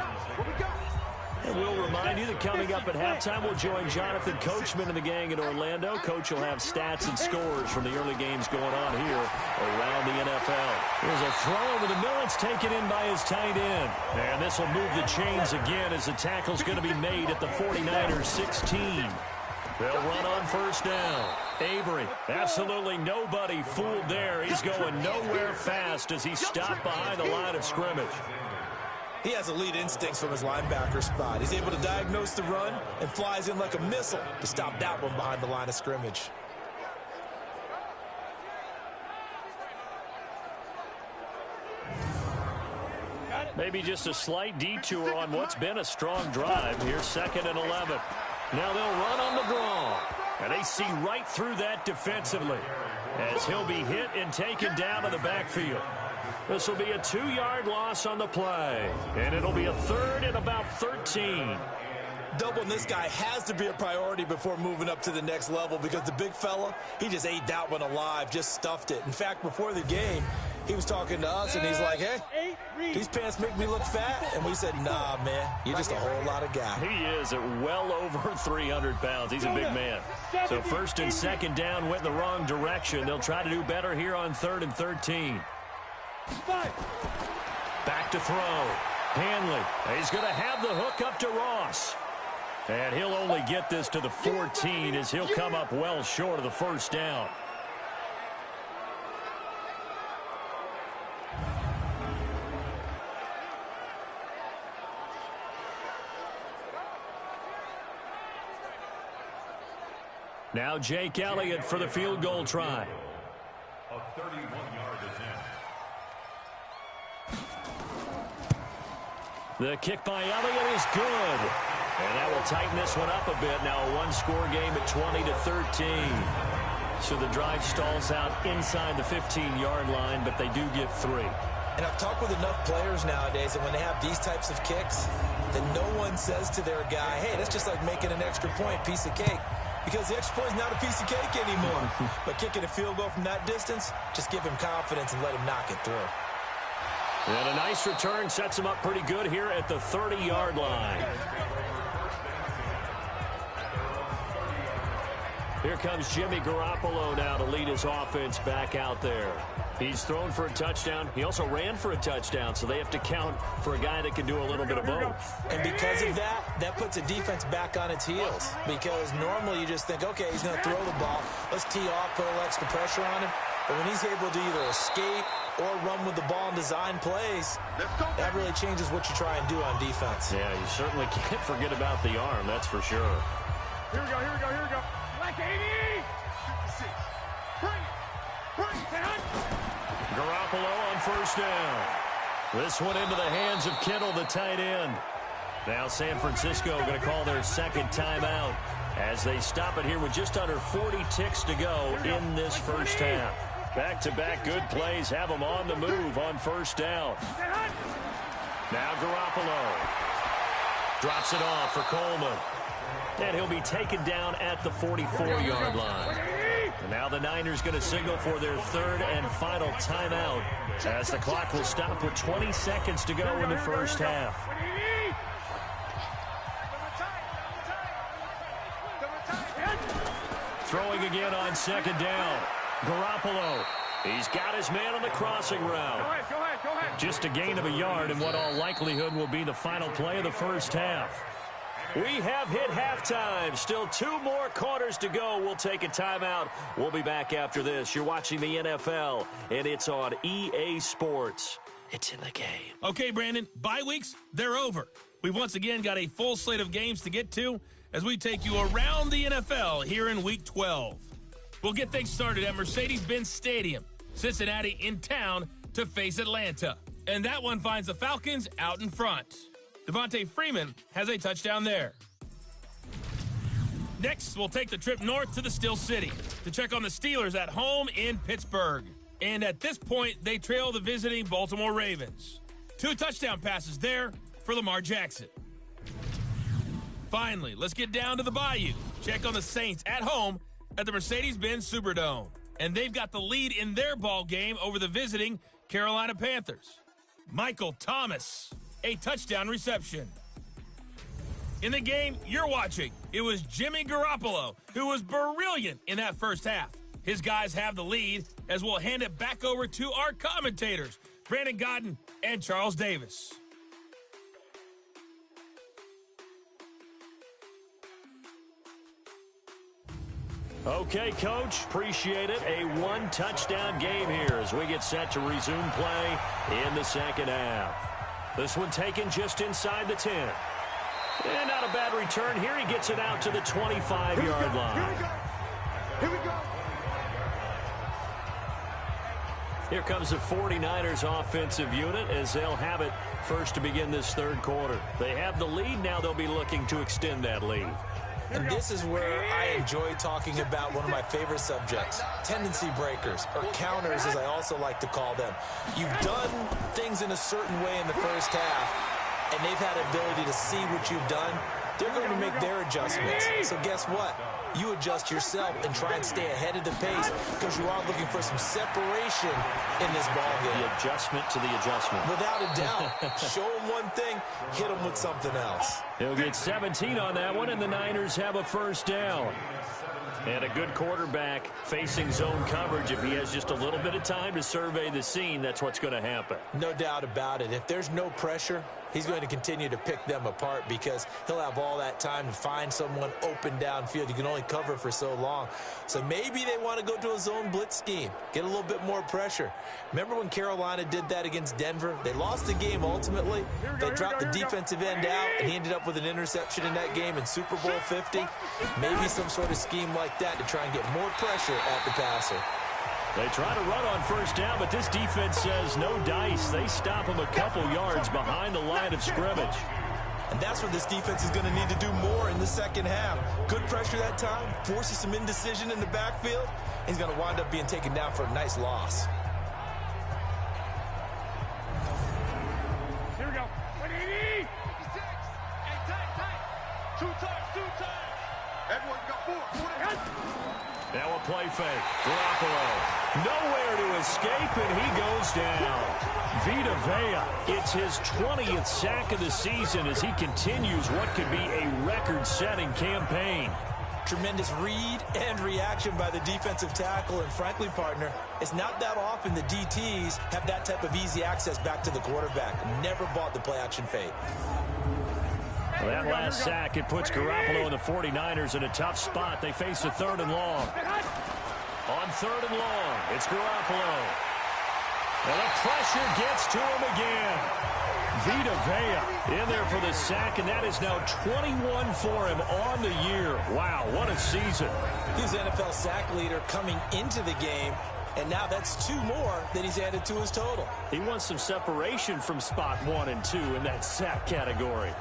And we'll remind you that coming up at halftime, we'll join Jonathan Coachman and the gang in Orlando. Coach will have stats and scores from the early games going on here around the NFL. Here's a throw over the middle. It's taken in by his tight end. And this will move the chains again as the tackle's going to be made at the 49ers 16. They'll run on first down. Avery, absolutely nobody fooled there. He's going nowhere fast as he stopped behind the line of scrimmage. He has elite instincts from his linebacker spot. He's able to diagnose the run and flies in like a missile to stop that one behind the line of scrimmage. Maybe just a slight detour on what's been a strong drive. Here's 2nd and 11. Now they'll run on the draw. And they see right through that defensively as he'll be hit and taken down to the backfield. This will be a 2-yard loss on the play. And it'll be a 3rd and about 13. Doubling this guy has to be a priority before moving up to the next level because the big fella, he just ate that one alive, just stuffed it. In fact, before the game, he was talking to us, and he's like, hey, these pants make me look fat. And we said, nah, man, you're just a whole lot of guy. He is at well over 300 pounds. He's a big man. So 1st and 2nd down went the wrong direction. They'll try to do better here on 3rd and 13. Back to throw. Hanley. He's going to have the hook up to Ross. And he'll only get this to the 14 as he'll come up well short of the first down. Now Jake Elliott for the field goal try. A 31-yard attempt. The kick by Elliott is good. And that will tighten this one up a bit. Now a one-score game at 20-13. So the drive stalls out inside the 15-yard line, but they do get 3. And I've talked with enough players nowadays that when they have these types of kicks, then no one says to their guy, hey, that's just like making an extra point, piece of cake. Because the extra point is not a piece of cake anymore. But kicking a field goal from that distance, just give him confidence and let him knock it through. And a nice return sets him up pretty good here at the 30-yard line. Here comes Jimmy Garoppolo now to lead his offense back out there. He's thrown for a touchdown. He also ran for a touchdown, so they have to count for a guy that can do a little bit of both. And because of that, that puts a defense back on its heels. Because normally you just think, okay, he's going to throw the ball. Let's tee off, put a little extra pressure on him. But when he's able to either escape or run with the ball and design plays, that really changes what you try and do on defense. Yeah, you certainly can't forget about the arm, that's for sure. Here we go, here we go, here we go. Like 80! 56. Bring it, Garoppolo on first down. This one into the hands of Kittle, the tight end. Now San Francisco going to call their second timeout as they stop it here with just under 40 ticks to go in this first half. Back-to-back good plays have them on the move on first down. Now Garoppolo drops it off for Coleman. And he'll be taken down at the 44-yard line. And now the Niners going to signal for their 3rd and final timeout as the clock will stop with 20 seconds to go in the first half. Throwing again on 2nd down. Garoppolo. He's got his man on the crossing route. Go ahead. Just a gain of a yard in what all likelihood will be the final play of the first half. We have hit halftime. Still 2 more quarters to go. We'll take a timeout. We'll be back after this. You're watching the NFL, and it's on EA Sports. It's in the game. Okay, Brandon, bye weeks, they're over. We've once again got a full slate of games to get to as we take you around the NFL here in Week 12. We'll get things started at Mercedes-Benz Stadium. Cincinnati in town to face Atlanta. And that one finds the Falcons out in front. Devontae Freeman has a touchdown there. Next, we'll take the trip north to the Steel City to check on the Steelers at home in Pittsburgh. And at this point, they trail the visiting Baltimore Ravens. 2 touchdown passes there for Lamar Jackson. Finally, let's get down to the Bayou. Check on the Saints at home at the Mercedes-Benz Superdome. And they've got the lead in their ball game over the visiting Carolina Panthers. Michael Thomas, a touchdown reception. In the game you're watching, it was Jimmy Garoppolo who was brilliant in that first half. His guys have the lead as we'll hand it back over to our commentators, Brandon Godden and Charles Davis. Okay, Coach, appreciate it. A 1-touchdown game here as we get set to resume play in the second half. This one taken just inside the 10. And not a bad return here. He gets it out to the 25-yard line. Here we go. Here comes the 49ers offensive unit as they'll have it first to begin this third quarter. They have the lead. Now they'll be looking to extend that lead. And this is where I enjoy talking about one of my favorite subjects, tendency breakers, or counters as I also like to call them. You've done things in a certain way in the first half, and they've had ability to see what you've done. They're going to make their adjustments. So guess what? You adjust yourself and try and stay ahead of the pace because you are looking for some separation in this ball game. The adjustment to the adjustment. Without a doubt. Show them one thing, hit them with something else. He'll get 17 on that one, and the Niners have a first down. And a good quarterback facing zone coverage. If he has just a little bit of time to survey the scene, that's what's going to happen. No doubt about it. If there's no pressure, he's going to continue to pick them apart because he'll have all that time to find someone open downfield. You can only cover for so long. So maybe they want to go to a zone blitz scheme, get a little bit more pressure. Remember when Carolina did that against Denver? They lost the game ultimately. They dropped the defensive end out, and he ended up with an interception in that game in Super Bowl 50. Maybe some sort of scheme like that to try and get more pressure at the passer. They try to run on first down, but this defense says no dice. They stop him a couple yards behind the line of scrimmage. And that's what this defense is going to need to do more in the second half. Good pressure that time, forces some indecision in the backfield. He's going to wind up being taken down for a nice loss. Here we go. 180. 56. Hey, tight. 2 times. Everyone got 4. Now a play fake. Garoppolo nowhere to escape, and he goes down. Vita Vea, it's his 20th sack of the season as he continues what could be a record-setting campaign. Tremendous read and reaction by the defensive tackle, and frankly, partner, it's not that often the DTs have that type of easy access back to the quarterback. Never bought the play-action fake. Well, that last sack, it puts Garoppolo and the 49ers in a tough spot. They face a 3rd and long. On 3rd and long, it's Garoppolo. And the pressure gets to him again. Vita Vea in there for the sack, and that is now 21 for him on the year. Wow, what a season. He's NFL sack leader coming into the game, and now that's 2 more that he's added to his total. He wants some separation from spot 1 and 2 in that sack category.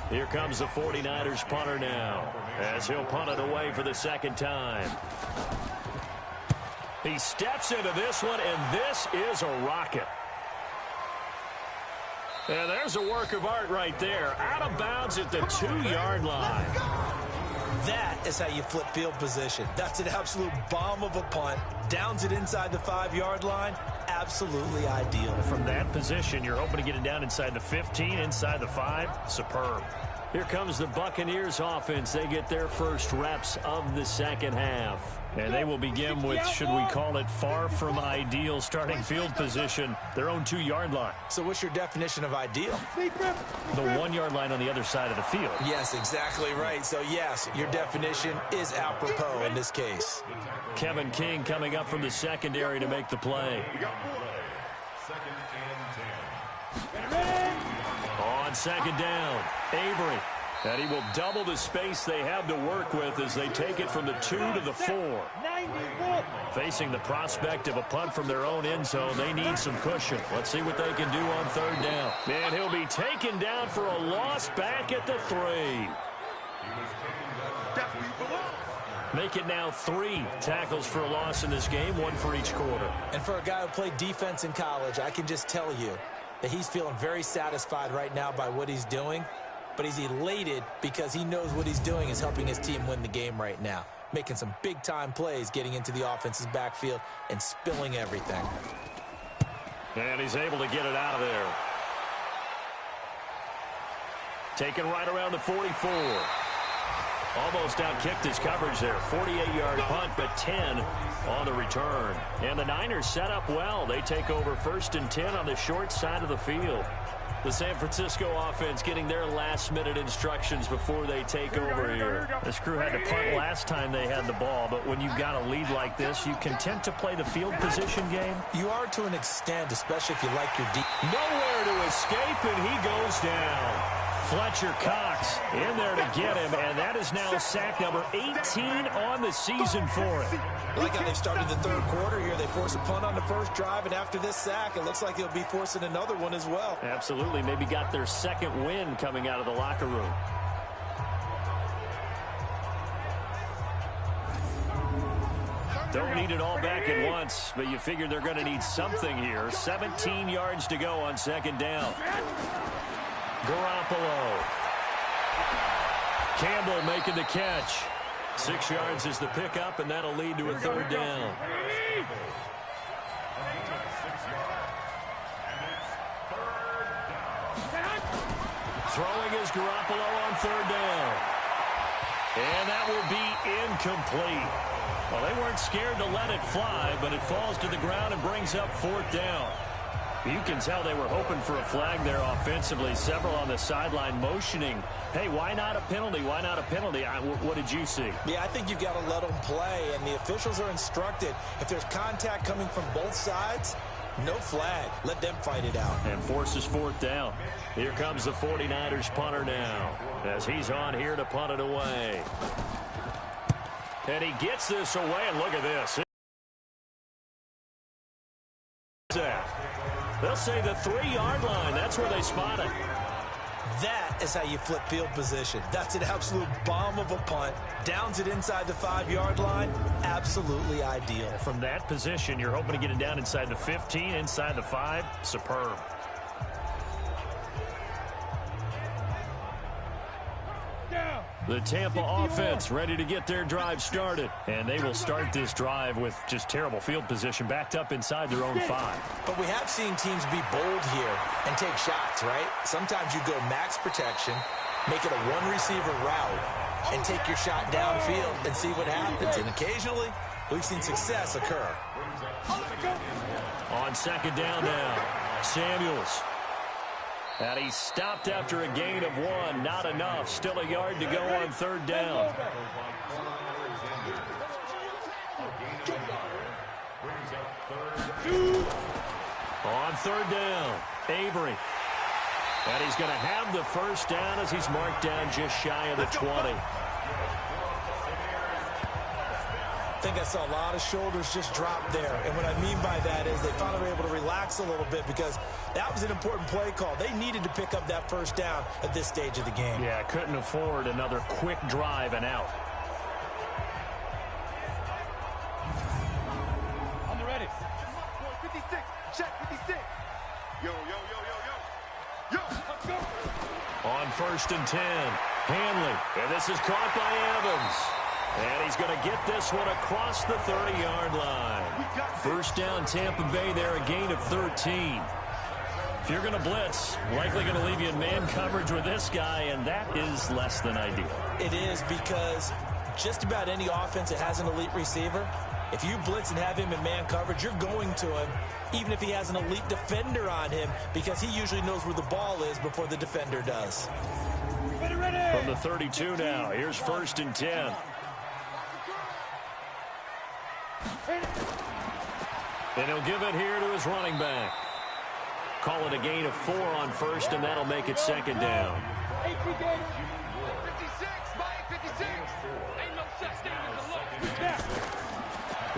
Here comes the 49ers punter now as he'll punt it away for the second time. He steps into this one, and this is a rocket. And there's a work of art right there. Out of bounds at the 2-yard line. That is how you flip field position. That's an absolute bomb of a punt. Downs it inside the 5-yard line. Absolutely ideal. From that position, you're hoping to get it down inside the 15, inside the 5. Superb. Here comes the Buccaneers offense. They get their first reps of the second half. And they will begin with, should we call it, far from ideal starting field position, their own 2-yard line. So what's your definition of ideal? The 1-yard line on the other side of the field. Yes, exactly right. So yes, your definition is apropos in this case. Kevin King coming up from the secondary to make the play. On second down, Avery And he will double the space they have to work with as they take it from the 2 to the 4. Facing the prospect of a punt from their own end zone, they need some cushion. Let's see what they can do on 3rd down. And he'll be taken down for a loss back at the 3. Make it now 3 tackles for a loss in this game, 1 for each quarter. And for a guy who played defense in college, I can just tell you that he's feeling very satisfied right now by what he's doing. But he's elated because he knows what he's doing is helping his team win the game right now. Making some big-time plays, getting into the offense's backfield, and spilling everything. And he's able to get it out of there. Taken right around the 44. Almost outkicked his coverage there. 48-yard punt, but 10 on the return. And the Niners set up well. They take over 1st and 10 on the short side of the field. The San Francisco offense getting their last-minute instructions before they take over here. This crew had to punt last time they had the ball, but when you've got a lead like this, you content to play the field position game? You are to an extent, especially if you like your deep. Nowhere to escape, and he goes down. Fletcher Cox in there to get him, and that is now sack number 18 on the season for him. I like how they've started the 3rd quarter here. They force a punt on the 1st drive, and after this sack, it looks like they'll be forcing another one as well. Absolutely. Maybe got their 2nd win coming out of the locker room. Don't need it all back at once, but you figure they're going to need something here. 17 yards to go on 2nd down. Garoppolo. Campbell making the catch. 6 yards is the pickup, and that'll lead to a 3rd down. Throwing is Garoppolo on 3rd down. And that will be incomplete. Well, they weren't scared to let it fly, but it falls to the ground and brings up 4th down. You can tell they were hoping for a flag there offensively. Several on the sideline motioning, hey, why not a penalty? Why not a penalty? What did you see? Yeah, I think you've got to let them play, and the officials are instructed. If there's contact coming from both sides, no flag. Let them fight it out. And forces 4th down. Here comes the 49ers punter now as he's on here to punt it away. And he gets this away, and look at this. They'll say the 3-yard line. That's where they spot it. That is how you flip field position. That's an absolute bomb of a punt. Downs it inside the 5-yard line. Absolutely ideal. From that position, you're hoping to get it down inside the 15, inside the 5. Superb. The Tampa offense ready to get their drive started. And they will start this drive with just terrible field position backed up inside their own 5. But we have seen teams be bold here and take shots, right? Sometimes you go max protection, make it a 1-receiver route, and take your shot downfield and see what happens. And occasionally, we've seen success occur. On 2nd down now, Samuels. And he stopped after a gain of 1. Not enough. Still a yard to go on 3rd down. On 3rd down, Avery. And he's going to have the 1st down as he's marked down just shy of the 20. I think I saw a lot of shoulders just drop there. And what I mean by that is they finally were able to relax a little bit because that was an important play call. They needed to pick up that 1st down at this stage of the game. Yeah, couldn't afford another quick drive and out. On the ready. 56. Check 56. Yo, yo, yo, yo, yo. Yo, let's go. On 1st and 10, Hanley. And this is caught by Evans. And he's going to get this one across the 30-yard line. 1st down, Tampa Bay there, a gain of 13. If you're going to blitz, likely going to leave you in man coverage with this guy, and that is less than ideal. It is because just about any offense that has an elite receiver, if you blitz and have him in man coverage, you're going to him, even if he has an elite defender on him, because he usually knows where the ball is before the defender does. From the 32 now, here's 1st and 10. And he'll give it here to his running back. Call it a gain of 4 on 1st, and that'll make it 2nd down.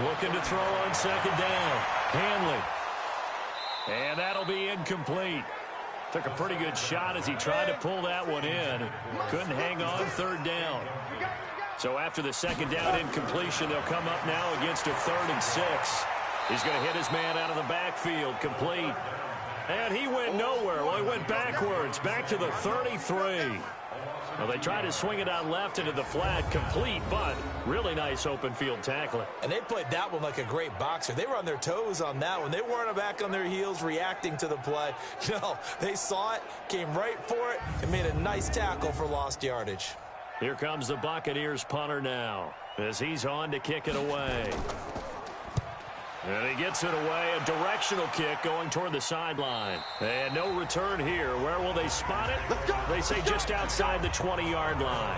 Looking to throw on second down. Hanley. And that'll be incomplete. Took a pretty good shot as he tried to pull that one in. Couldn't hang on third down. So after the second down incompletion, they'll come up now against a 3rd and 6. He's going to hit his man out of the backfield, complete. And he went nowhere. Well, he went backwards, back to the 33. Well, they tried to swing it out left into the flat, complete, but really nice open field tackling. And they played that one like a great boxer. They were on their toes on that one. They weren't back on their heels reacting to the play. No, they saw it, came right for it, and made a nice tackle for lost yardage. Here comes the Buccaneers punter now as he's on to kick it away. And he gets it away, a directional kick going toward the sideline. And no return here. Where will they spot it? They say just outside the 20-yard line.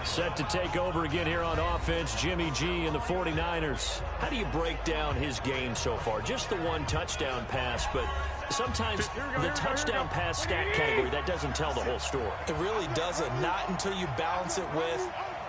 Set to take over again here on offense, Jimmy G and the 49ers. How do you break down his game so far? Just the one touchdown pass, but sometimes the touchdown pass stat category, that doesn't tell the whole story. It really doesn't, not until you balance it with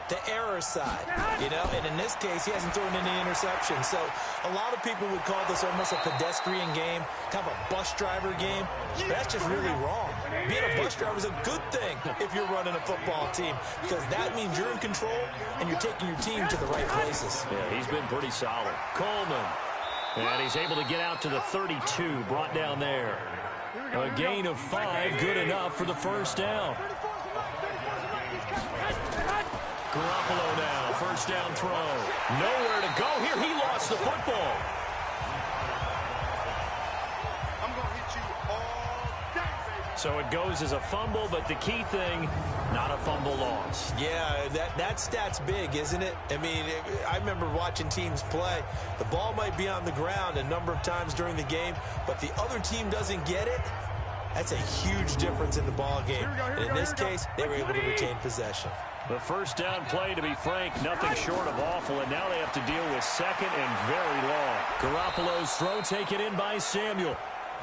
the error side, you know, and in this case, he hasn't thrown any interceptions. So a lot of people would call this almost a pedestrian game, kind of a bus driver game. That's just really wrong. Being a bus driver is a good thing if you're running a football team, because that means you're in control and you're taking your team to the right places. Yeah, he's been pretty solid. Coleman, and he's able to get out to the 32, brought down there. A gain of 5, good enough for the first down. Garoppolo now, first down throw. Nowhere to go here. He lost the football. I'm going to hit you all day, baby. So it goes as a fumble, but the key thing, not a fumble loss. Yeah, that stat's big, isn't it? I mean, I remember watching teams play. The ball might be on the ground a number of times during the game, but the other team doesn't get it. That's a huge difference in the ball game. And in this case, they were able to retain possession. The first down play, to be frank, nothing short of awful, and now they have to deal with second and very long. Garoppolo's throw taken in by Samuel.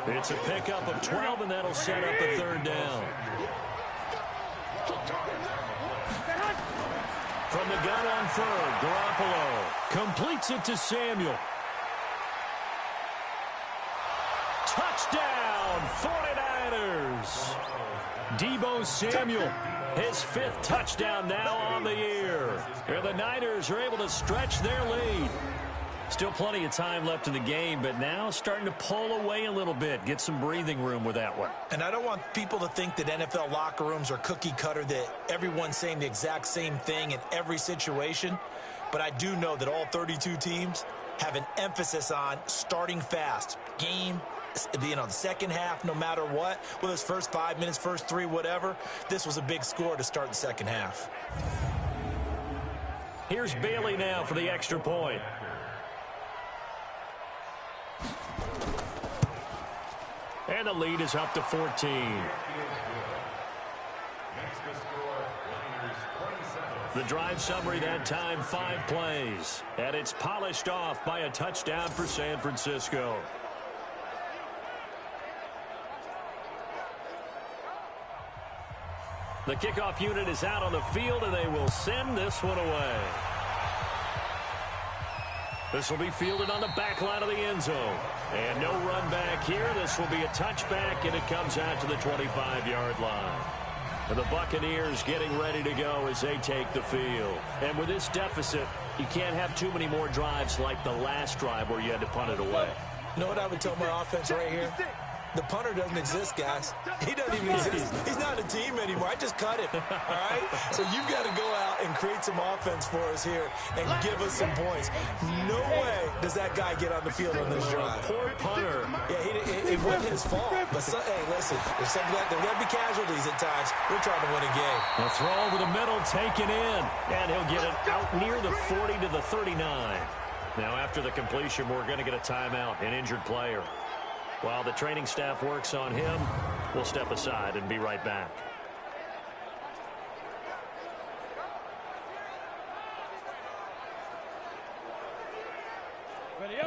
It's a pickup of 12, and that'll set up a third down. From the gun on third, Garoppolo completes it to Samuel. Touchdown, 49ers! Deebo Samuel, his 5th touchdown now on the year. And the Niners are able to stretch their lead. Still plenty of time left in the game, but now starting to pull away a little bit, get some breathing room with that one. And I don't want people to think that NFL locker rooms are cookie cutter, that everyone's saying the exact same thing in every situation. But I do know that all 32 teams have an emphasis on starting fast. Game, you know, the second half, no matter what, whether it's first 5 minutes, first 3, whatever, this was a big score to start the second half. Here's Bailey now for the extra point. And the lead is up to 14. The drive summary that time, 5 plays. And it's polished off by a touchdown for San Francisco. The kickoff unit is out on the field, and they will send this one away. This will be fielded on the back line of the end zone. And no run back here. This will be a touchback, and it comes out to the 25-yard line. And the Buccaneers getting ready to go as they take the field. And with this deficit, you can't have too many more drives like the last drive where you had to punt it away. You know what I would tell my offense right here? The punter doesn't exist, guys. He doesn't even exist. He's not a team anymore. I just cut him, all right? So you've got to go out and create some offense for us here and give us some points. No way does that guy get on the field on this drive. Poor punter. Yeah, it wasn't his fault. But, hey, listen, there's going to be casualties at times. We're trying to win a game. A throw over the middle, taken in. And he'll get it out near the 40 to the 39. Now, after the completion, we're going to get a timeout, an injured player. While the training staff works on him, we'll step aside and be right back.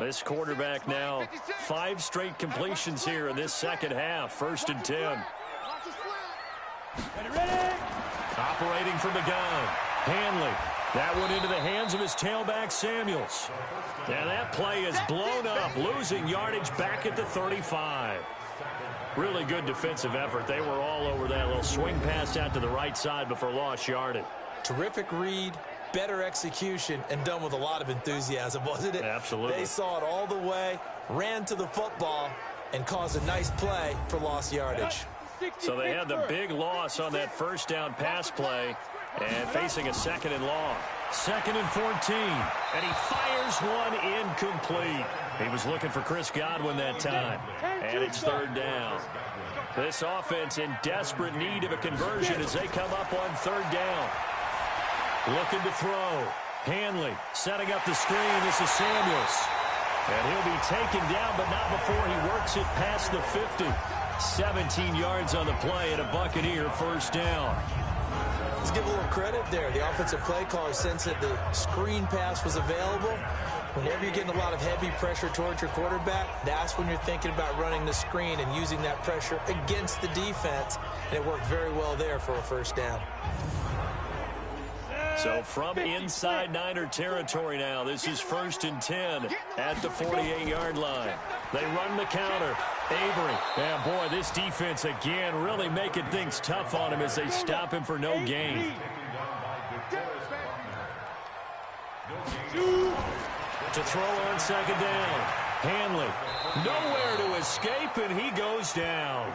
This quarterback now, 5 straight completions here in this second half. 1st and 10. Operating from the gun. Hanley. That went into the hands of his tailback, Samuels. And that play is blown up, losing yardage back at the 35. Really good defensive effort. They were all over that little swing pass out to the right side before lost yardage. Terrific read, better execution, and done with a lot of enthusiasm, wasn't it? Absolutely. They saw it all the way, ran to the football, and caused a nice play for lost yardage. So they had the big loss on that first down pass play and facing a 2nd and long. 2nd and 14, and he fires one incomplete. He was looking for Chris Godwin that time, and it's 3rd down. This offense in desperate need of a conversion as they come up on 3rd down. Looking to throw. Hanley setting up the screen. This is Samuels. And he'll be taken down, but not before he works it past the 50. 17 yards on the play and a Buccaneer 1st down. Let's give a little credit there. The offensive play caller sensed that the screen pass was available. Whenever you're getting a lot of heavy pressure towards your quarterback, that's when you're thinking about running the screen and using that pressure against the defense. And it worked very well there for a 1st down. So from inside Niner territory now, this is 1st and 10 at the 48-yard line. They run the counter. Avery. Yeah, boy, this defense again really making things tough on him as they stop him for no gain. To throw on 2nd down. Hanley. Nowhere to escape, and he goes down.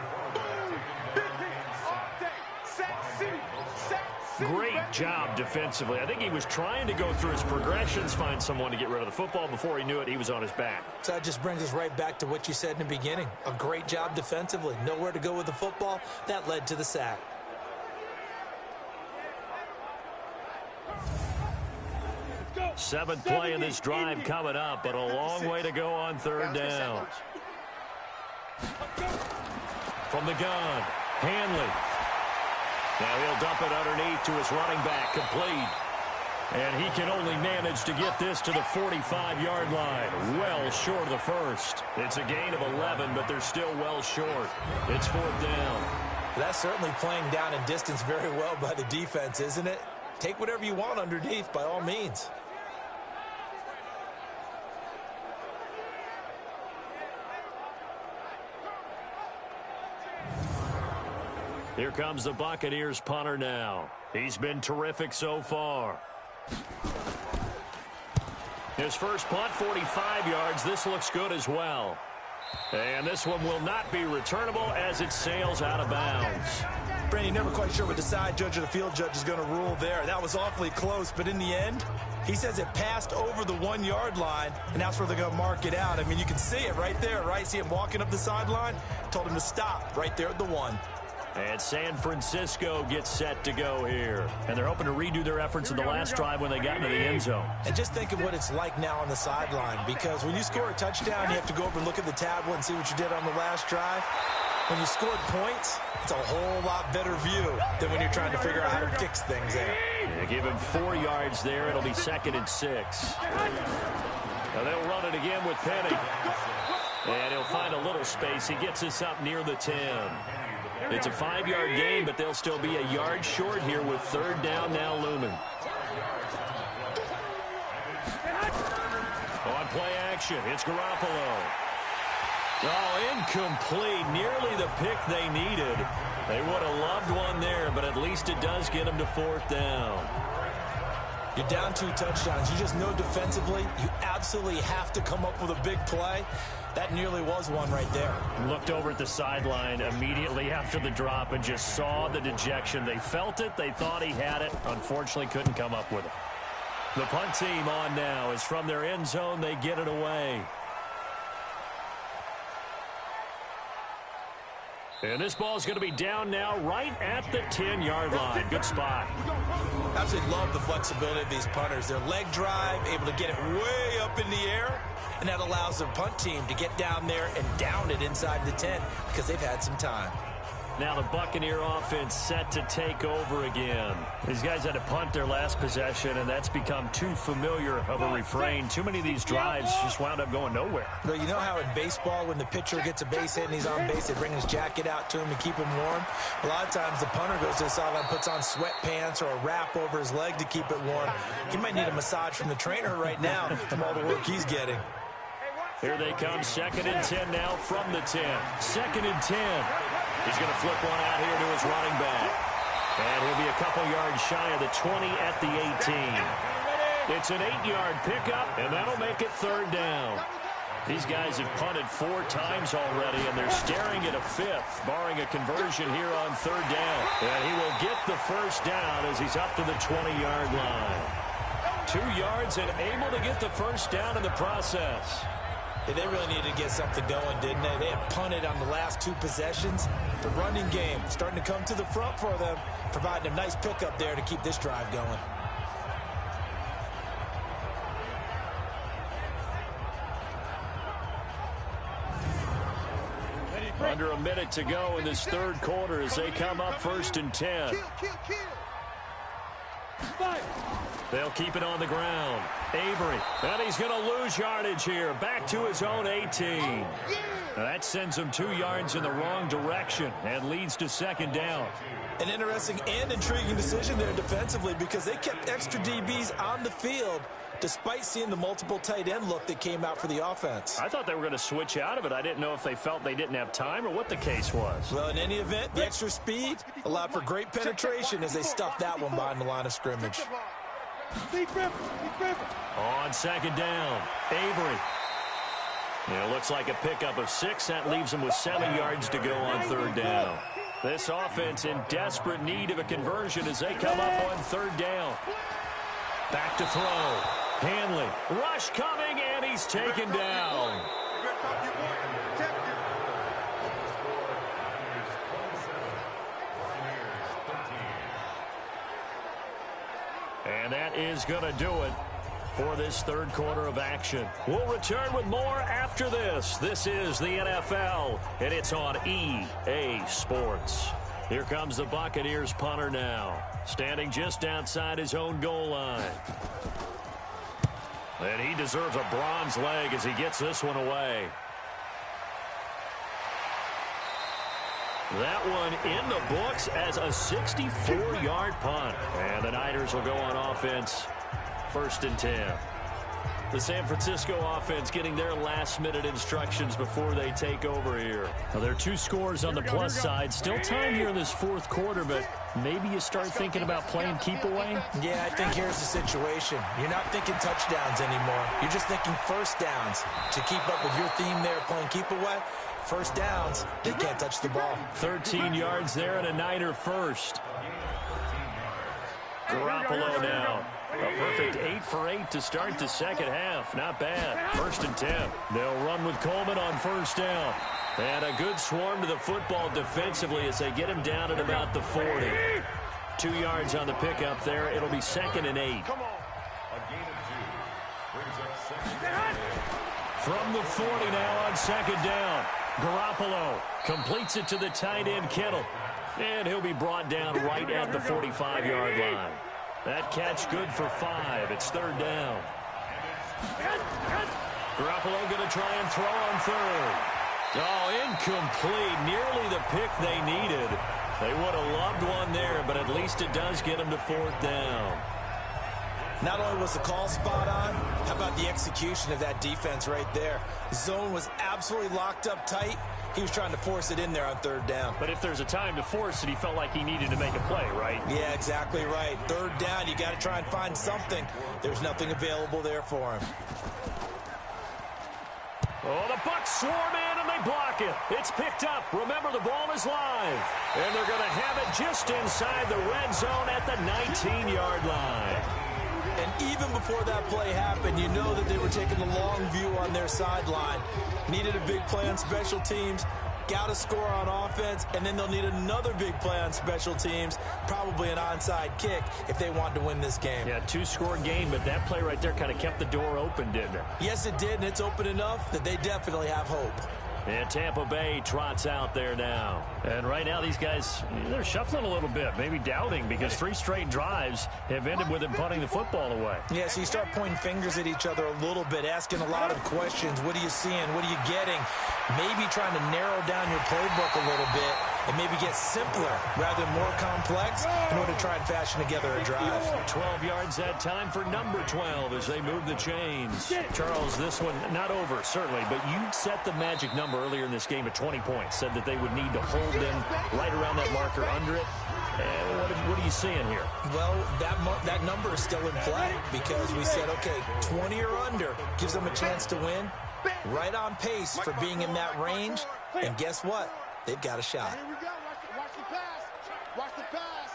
Great job defensively. I think he was trying to go through his progressions, find someone to get rid of the football. Before he knew it, he was on his back. So that just brings us right back to what you said in the beginning. A great job defensively. Nowhere to go with the football. That led to the sack. Seventh play of this drive coming up, but a long way to go on 3rd down. From the gun, Hanley. Now he'll dump it underneath to his running back, complete. And he can only manage to get this to the 45-yard line, well short of the 1st. It's a gain of 11, but they're still well short. It's 4th down. That's certainly playing down in distance very well by the defense, isn't it? Take whatever you want underneath, by all means. Here comes the Buccaneers punter now. He's been terrific so far. His first punt, 45 yards. This looks good as well. And this one will not be returnable as it sails out of bounds. Brandon, never quite sure what the side judge or the field judge is going to rule there. That was awfully close, but in the end, he says it passed over the 1-yard line, and that's where they're going to mark it out. I mean, you can see it right there, right? See him walking up the sideline? Told him to stop right there at the 1. And San Francisco gets set to go here. And they're hoping to redo their efforts in the last drive when they got into the end zone. And just think of what it's like now on the sideline, because when you score a touchdown, you have to go over and look at the tablet and see what you did on the last drive. When you scored points, it's a whole lot better view than when you're trying to figure out how to fix things there. They give him 4 yards there. It'll be 2nd and 6. Now they'll run it again with Penny. And he'll find a little space. He gets us up near the 10. It's a 5-yard gain, but they'll still be a yard short here with 3rd down now looming. On play action, it's Garoppolo. Oh, incomplete. Nearly the pick they needed. They would have loved one there, but at least it does get them to 4th down. You're down 2 touchdowns. You just know defensively you absolutely have to come up with a big play. That nearly was one right there. Looked over at the sideline immediately after the drop and just saw the dejection. They felt it. They thought he had it. Unfortunately, couldn't come up with it. The punt team on now is from their end zone. They get it away. And this ball is going to be down now right at the 10-yard line. Good spot. Absolutely love the flexibility of these punters. Their leg drive, able to get it way up in the air, and that allows the punt team to get down there and down it inside the 10 because they've had some time. Now the Buccaneer offense set to take over again. These guys had to punt their last possession, and that's become too familiar of a refrain. Too many of these drives just wound up going nowhere. But you know how in baseball, when the pitcher gets a base hit and he's on base, they bring his jacket out to him to keep him warm? A lot of times the punter goes to the sideline, puts on sweatpants or a wrap over his leg to keep it warm. He might need a massage from the trainer right now from all the work he's getting. Here they come, 2nd and 10 now from the 10. 2nd and 10. He's going to flip one out here to his running back. And he'll be a couple yards shy of the 20 at the 18. It's an 8-yard pickup, and that'll make it 3rd down. These guys have punted 4 times already, and they're staring at a 5th, barring a conversion here on 3rd down. And he will get the 1st down as he's up to the 20-yard line. 2 yards and able to get the 1st down in the process. Yeah, they really needed to get something going, didn't they? They had punted on the last 2 possessions. The running game starting to come to the front for them, providing a nice pickup there to keep this drive going. Under a minute to go in this 3rd quarter as they come up 1st and 10. They'll keep it on the ground. Avery, and he's going to lose yardage here. Back to his own 18. Now that sends him 2 yards in the wrong direction and leads to 2nd down. An interesting and intriguing decision there defensively because they kept extra DBs on the field despite seeing the multiple tight end look that came out for the offense. I thought they were going to switch out of it. I didn't know if they felt they didn't have time or what the case was. Well, in any event, the extra speed allowed for great penetration as they stuffed that one behind the line of scrimmage. On 2nd down, Avery. It looks like a pickup of 6. That leaves them with 7 yards to go on 3rd down. This offense in desperate need of a conversion as they come up on 3rd down. Back to throw. Hanley. Rush coming, and he's taken down. And that is going to do it for this 3rd quarter of action. We'll return with more after this. This is the NFL, and it's on EA Sports. Here comes the Buccaneers punter now, standing just outside his own goal line. And he deserves a bronze leg as he gets this one away. That one in the books as a 64-yard punt. And the Niners will go on offense, 1st and 10. The San Francisco offense getting their last-minute instructions before they take over here. Now, there are 2 scores on the plus side. Still time here in this 4th quarter, but maybe you start thinking about playing keep away? Yeah, I think here's the situation. You're not thinking touchdowns anymore. You're just thinking 1st downs. To keep up with your theme there, playing keep away, 1st downs, they can't touch the ball. 13 yards there and a Niner 1st. Garoppolo now. A perfect 8 for 8 to start the 2nd half. Not bad. 1st and 10. They'll run with Coleman on 1st down. And a good swarm to the football defensively as they get him down at about the 40. 2 yards on the pickup there. It'll be 2nd and 8. From the 40 now on 2nd down. Garoppolo completes it to the tight end Kittle. And he'll be brought down right at the 45-yard line. That catch good for 5. It's 3rd down. Garoppolo going to try and throw on 3rd. Oh, incomplete. Nearly the pick they needed. They would have loved one there, but at least it does get them to 4th down. Not only was the call spot on, how about the execution of that defense right there? The zone was absolutely locked up tight. He was trying to force it in there on 3rd down. But if there's a time to force it, he felt like he needed to make a play, right? Yeah, exactly right. 3rd down, you got to try and find something. There's nothing available there for him. Oh, the Bucs swarm in and they block it. It's picked up. Remember, the ball is live. And they're going to have it just inside the red zone at the 19-yard line. And even before that play happened, you know that they were taking the long view on their sideline. Needed a big play on special teams, got to score on offense, and then they'll need another big play on special teams, probably an onside kick if they want to win this game. Yeah, 2-score game, but that play right there kind of kept the door open, didn't it? Yes, it did, and it's open enough that they definitely have hope. And Tampa Bay trots out there now. And right now, these guys, they're shuffling a little bit, maybe doubting, because 3 straight drives have ended with them punting the football away. Yeah, so you start pointing fingers at each other a little bit, asking a lot of questions. What are you seeing? What are you getting? Maybe trying to narrow down your playbook a little bit and maybe get simpler rather than more complex in order to try and fashion together a drive. 12 yards that time for number 12 as they move the chains. Charles, this one not over, certainly, but you set the magic number earlier in this game at 20 points. Said that they would need to hold them right around that marker under it. What are you seeing here? Well, that number is still in play because we said, okay, 20 or under gives them a chance to win. Right on pace for being in that range. And guess what? They've got a shot. Here we go. Watch the pass. Watch the pass.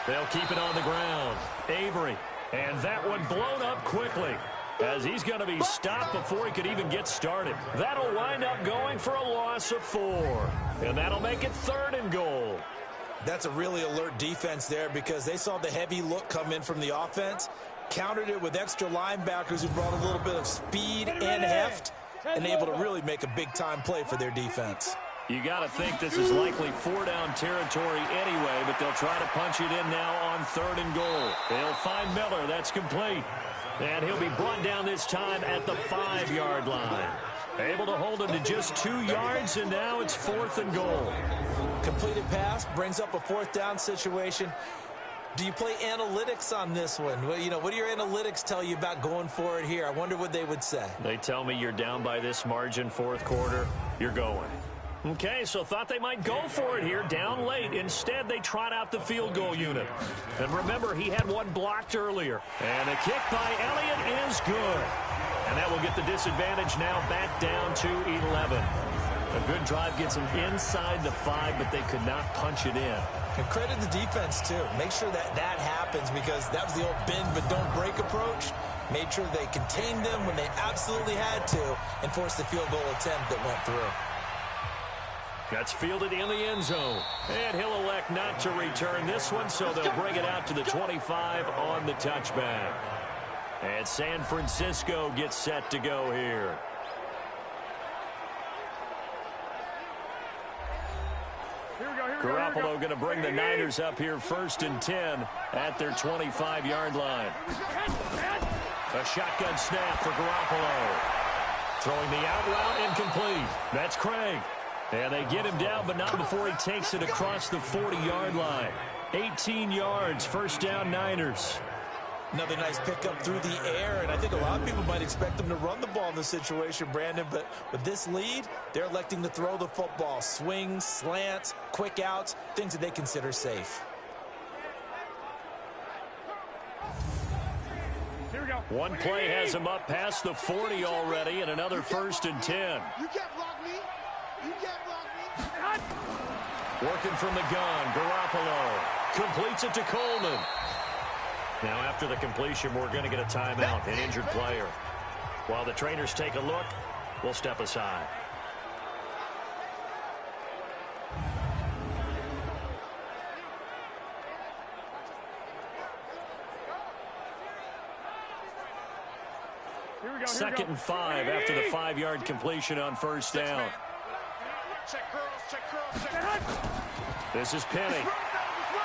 They'll keep it on the ground. Avery. And that one blown up quickly, as he's going to be stopped before he could even get started. That'll wind up going for a loss of 4. And that'll make it 3rd and goal. That's a really alert defense there because they saw the heavy look come in from the offense, countered it with extra linebackers who brought a little bit of speed and heft, and able to really make a big-time play for their defense. You got to think this is likely 4-down territory anyway, but they'll try to punch it in now on 3rd and goal. They'll find Miller. That's complete. And he'll be brought down this time at the 5-yard line. Able to hold him to just 2 yards, and now it's 4th and goal. Completed pass brings up a 4th down situation. Do you play analytics on this one? Well, what do your analytics tell you about going for it here? I wonder what they would say. They tell me you're down by this margin, 4th quarter, you're going. Okay, so thought they might go for it here, down late. Instead, they trot out the field goal unit. And remember, he had one blocked earlier. And a kick by Elliott is good. And that will get the disadvantage now back down to 11. A good drive gets them inside the 5, but they could not punch it in. And credit the defense, too. Make sure that happens because that was the old bend but don't break approach. Made sure they contained them when they absolutely had to and forced the field goal attempt that went through. That's fielded in the end zone. And he'll elect not to return this one, so they'll bring it out to the 25 on the touchback. And San Francisco gets set to go here. Garoppolo going to bring the Niners up here 1st and 10 at their 25-yard line. A shotgun snap for Garoppolo. Throwing the out route incomplete. That's Craig. And they get him down, but not before he takes it across the 40-yard line. 18 yards, 1st down Niners. Another nice pickup through the air, and I think a lot of people might expect them to run the ball in this situation, Brandon, but with this lead, they're electing to throw the football. Swings, slants, quick outs, things that they consider safe. Here we go. One play has him up past the 40 already, and another 1st and 10. You can't block me. You can't block me. Working from the gun, Garoppolo completes it to Coleman. Now after the completion, we're going to get a timeout, an injured player. While the trainers take a look, we'll step aside. Here we go. 2nd and 5 after the 5-yard completion on 1st down. Check curls, check curls. This is Penny.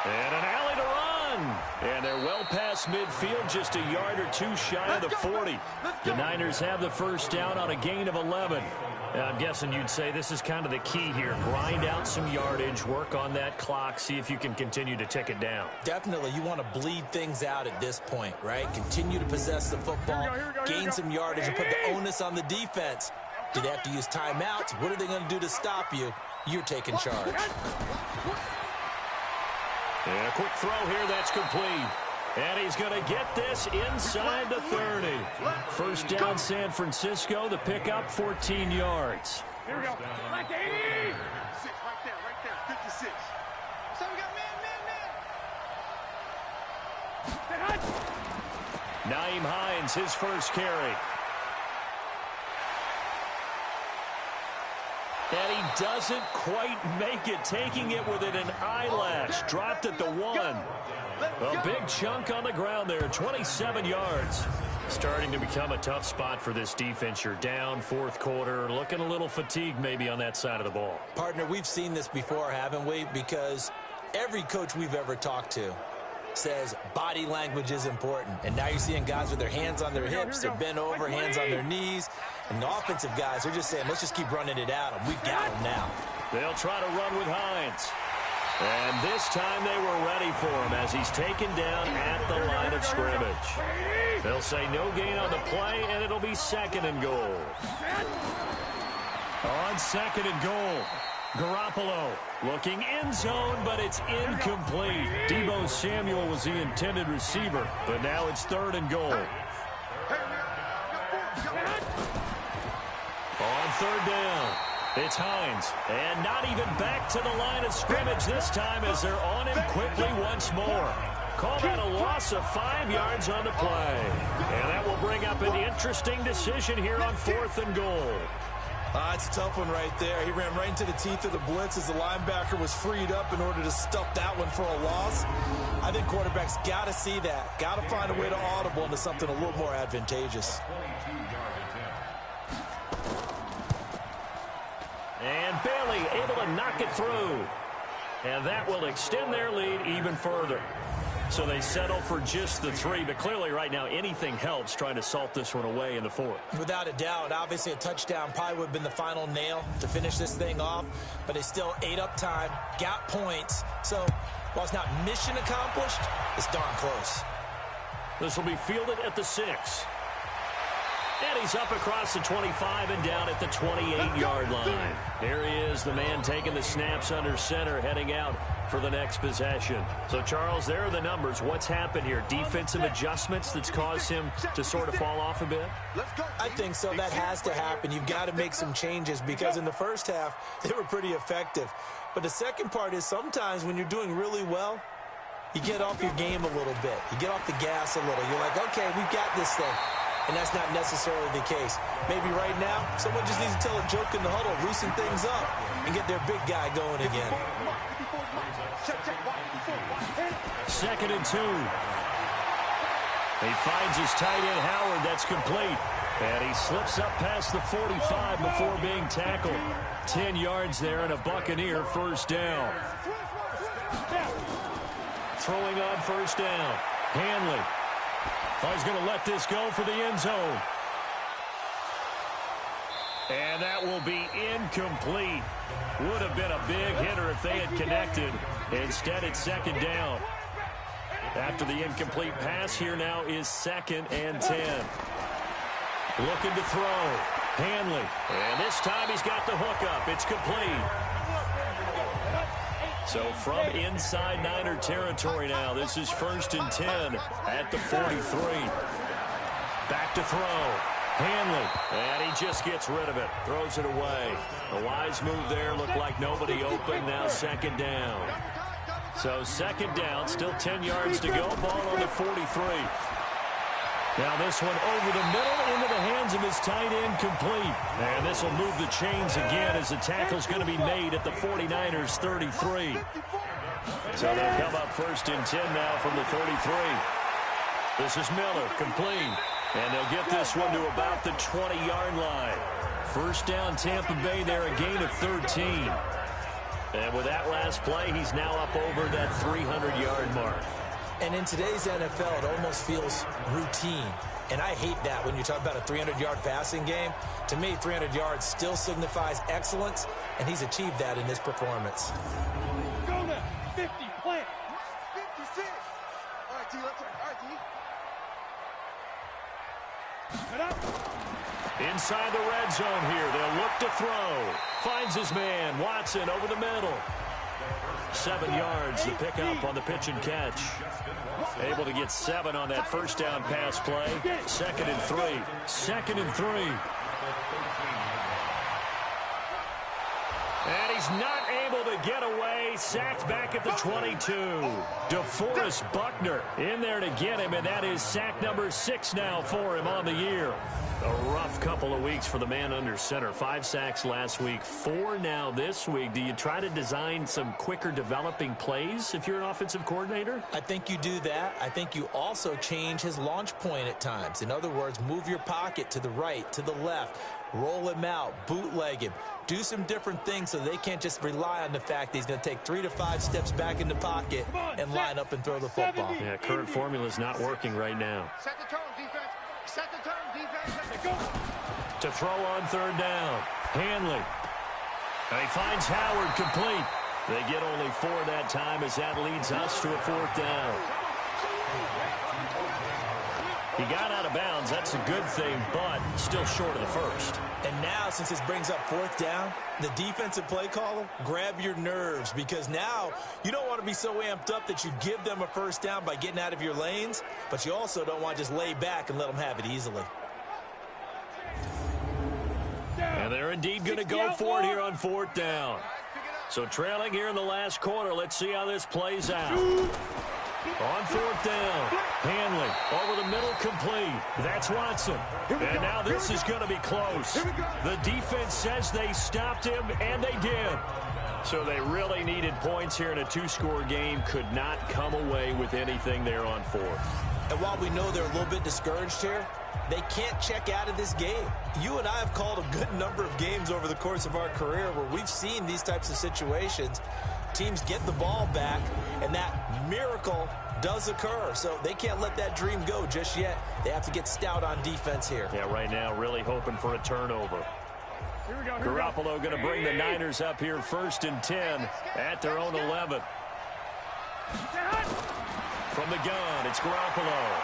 And an alley to run. And they're well past midfield, just a yard or 2 shy of the 40. The Niners have the 1st down on a gain of 11. I'm guessing you'd say this is kind of the key here. Grind out some yardage, work on that clock, see if you can continue to tick it down. Definitely, you want to bleed things out at this point, right? Continue to possess the football, gain some yardage, and put the onus on the defense. Do they have to use timeouts? What are they going to do to stop you? You're taking charge. And a quick throw here, that's complete. And he's going to get this inside the 30. 1st down San Francisco, the pickup 14 yards. Here we go. Like 80. 6 right there, 56. So we got man. Nyheim Hines, his first carry. And he doesn't quite make it, taking it within an eyelash. Dropped at the 1. A big chunk on the ground there, 27 yards. Starting to become a tough spot for this defense. You're down fourth quarter, looking a little fatigued maybe on that side of the ball. Partner, we've seen this before, haven't we? Because every coach we've ever talked to says body language is important. And now you're seeing guys with their hands on their hips, they're bent over, hands on their knees. And the offensive guys are just saying, let's just keep running it at them. We've got them now. They'll try to run with Hines. And this time they were ready for him as he's taken down at the line of scrimmage. They'll say no gain on the play, and it'll be 2nd and goal. On 2nd and goal, Garoppolo looking end zone, but it's incomplete. Deebo Samuel was the intended receiver, but now it's 3rd and goal. On 3rd down. It's Hines, and not even back to the line of scrimmage this time as they're on him quickly once more. Call that a loss of 5 yards on the play. And that will bring up an interesting decision here on 4th and goal. It's a tough one right there. He ran right into the teeth of the blitz as the linebacker was freed up in order to stuff that one for a loss. I think quarterbacks got to see that. Got to find a way to audible into something a little more advantageous. And Bailey able to knock it through. And that will extend their lead even further. So they settle for just the 3, but clearly right now anything helps trying to salt this one away in the 4th. Without a doubt, obviously a touchdown probably would have been the final nail to finish this thing off, but they still ate up time, got points. So while it's not mission accomplished, it's darn close. This will be fielded at the 6. And he's up across the 25 and down at the 28-yard line. There he is, the man taking the snaps under center, heading out for the next possession. So, Charles, there are the numbers. What's happened here? Defensive adjustments that's caused him to sort of fall off a bit? I think so. That has to happen. You've got to make some changes because in the first half, they were pretty effective. But the second part is sometimes when you're doing really well, you get off your game a little bit. You get off the gas a little. You're like, okay, we've got this thing. And that's not necessarily the case. Maybe right now, someone just needs to tell a joke in the huddle, loosen things up, and get their big guy going again. 2nd and 2. He finds his tight end, Howard. That's complete. And he slips up past the 45 before being tackled. 10 yards there and a Buccaneer first down. Throwing on first down. Hanley. Oh, he's going to let this go for the end zone. And that will be incomplete. Would have been a big hitter if they had connected. Instead, it's 2nd down. After the incomplete pass, here now is 2nd and 10. Looking to throw. Hanley. And this time he's got the hook up. It's complete. So from inside Niner territory now, this is 1st and 10 at the 43. Back to throw. Hanley. And he just gets rid of it. Throws it away. A wise move there. Looked like nobody open. Now 2nd down. So 2nd down. Still 10 yards to go. Ball on the 43. Now this one over the middle into the hands of his tight end, complete. And this will move the chains again as the tackle's going to be made at the 49ers 33. So they'll come up 1st and 10 now from the 33. This is Miller, complete. And they'll get this one to about the 20-yard line. First down Tampa Bay there, a gain of 13. And with that last play, he's now up over that 300-yard mark. And in today's NFL, it almost feels routine. And I hate that when you talk about a 300-yard passing game. To me, 300 yards still signifies excellence, and he's achieved that in this performance. Go now, 50, plant. 56. All right, T, let's turn. All right, T. Inside the red zone here, they'll look to throw. Finds his man, Watson, over the middle. 7 yards, the pickup on the pitch and catch. Able to get 7 on that first down pass play. 2nd and 3. 2nd and 3. And he's not able to get away. Sacked back at the 22. DeForest Buckner in there to get him, and that is sack number 6 now for him on the year. A rough couple of weeks for the man under center. 5 sacks last week, 4 now this week. Do you try to design some quicker developing plays if you're an offensive coordinator? I think you do that. I think you also change his launch point at times. In other words, move your pocket to the right, to the left, roll him out, bootleg him. Do some different things so they can't just rely on the fact that he's going to take 3 to 5 steps back in the pocket and line up and throw the football. Yeah, current formula is not working right now. Set the tone, defense. Set the tone, defense. Let go. To throw on 3rd down. Hanley. And he finds Howard complete. They get only 4 that time as that leads us to a 4th down. He got out of bounds. That's a good thing, but still short of the first. And now, since this brings up 4th down, the defensive play caller, grab your nerves, because now you don't want to be so amped up that you give them a 1st down by getting out of your lanes, but you also don't want to just lay back and let them have it easily. And they're indeed going to go for it here on 4th down. So trailing here in the last quarter. Let's see how this plays out. On 4th down, Hanley over the middle, complete. That's Watson. And now this is going to be close. The defense says they stopped him, and they did. So they really needed points here in a 2-score game. Could not come away with anything there on 4th. And while we know they're a little bit discouraged here, they can't check out of this game. You and I have called a good number of games over the course of our career where we've seen these types of situations. Teams get the ball back, and that miracle does occur. So they can't let that dream go just yet. They have to get stout on defense here. Yeah, right now really hoping for a turnover. Garoppolo going to bring the Niners up here 1st and 10 at their own 11. From the gun, it's Garoppolo.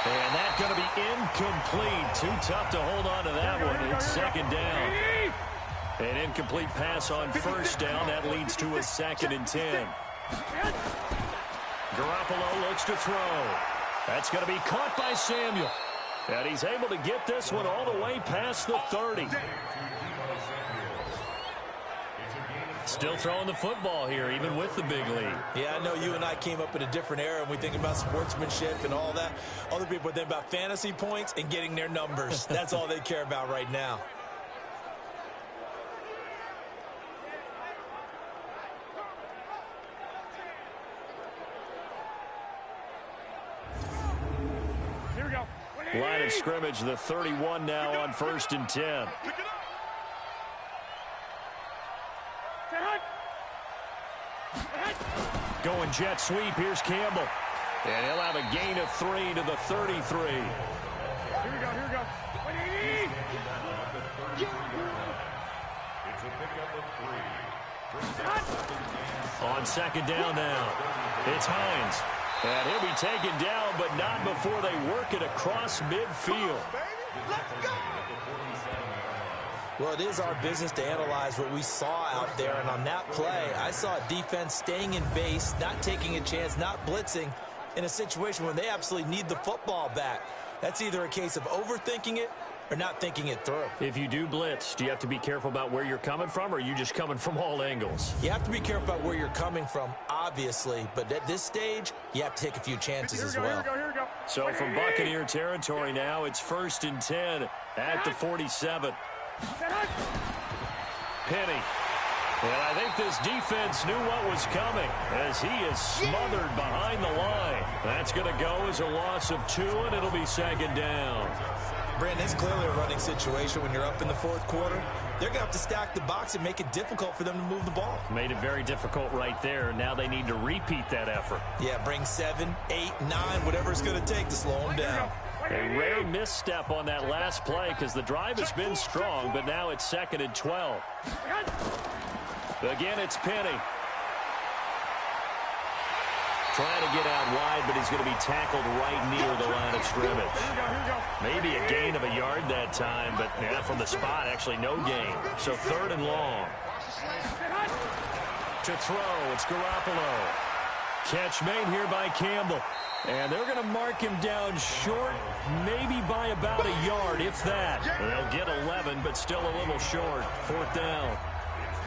And that's going to be incomplete. Too tough to hold on to that one. It's 2nd down. An incomplete pass on 1st down. That leads to a 2nd and 10. Garoppolo looks to throw. That's going to be caught by Samuel. And he's able to get this one all the way past the 30. Still throwing the football here, even with the big lead. Yeah, I know you and I came up in a different era, and we think about sportsmanship and all that. Other people think about fantasy points and getting their numbers. That's all they care about right now. Here we go. Line of scrimmage, the 31 now on 1st and 10. Going jet sweep. Here's Campbell. And he'll have a gain of 3 to the 33. Here we go, here we go. On 2nd down now, it's Hines. And he'll be taken down, but not before they work it across midfield. Well, it is our business to analyze what we saw out there, and on that play, I saw a defense staying in base, not taking a chance, not blitzing in a situation where they absolutely need the football back. That's either a case of overthinking it or not thinking it through. If you do blitz, do you have to be careful about where you're coming from, or are you just coming from all angles? You have to be careful about where you're coming from, obviously, but at this stage, you have to take a few chances as well. Here we go. So from Buccaneer territory now, it's 1st and 10 at the 47. Penny. And I think this defense knew what was coming as he is smothered behind the line. That's going to go as a loss of 2, and it'll be 2nd down. Brandon, it's clearly a running situation when you're up in the 4th quarter. They're going to have to stack the box and make it difficult for them to move the ball. Made it very difficult right there. Now they need to repeat that effort. Yeah, bring 7, 8, 9, whatever it's going to take to slow them down. A rare misstep on that last play because the drive has been strong, but now it's 2nd and 12. Again, it's Penny. Trying to get out wide, but he's going to be tackled right near the line of scrimmage. Maybe a gain of a yard that time, but yeah, from the spot, actually no gain. So 3rd and long. To throw, it's Garoppolo. Catch made here by Campbell. And they're going to mark him down short, maybe by about a yard, if that. They'll get 11, but still a little short. 4th down.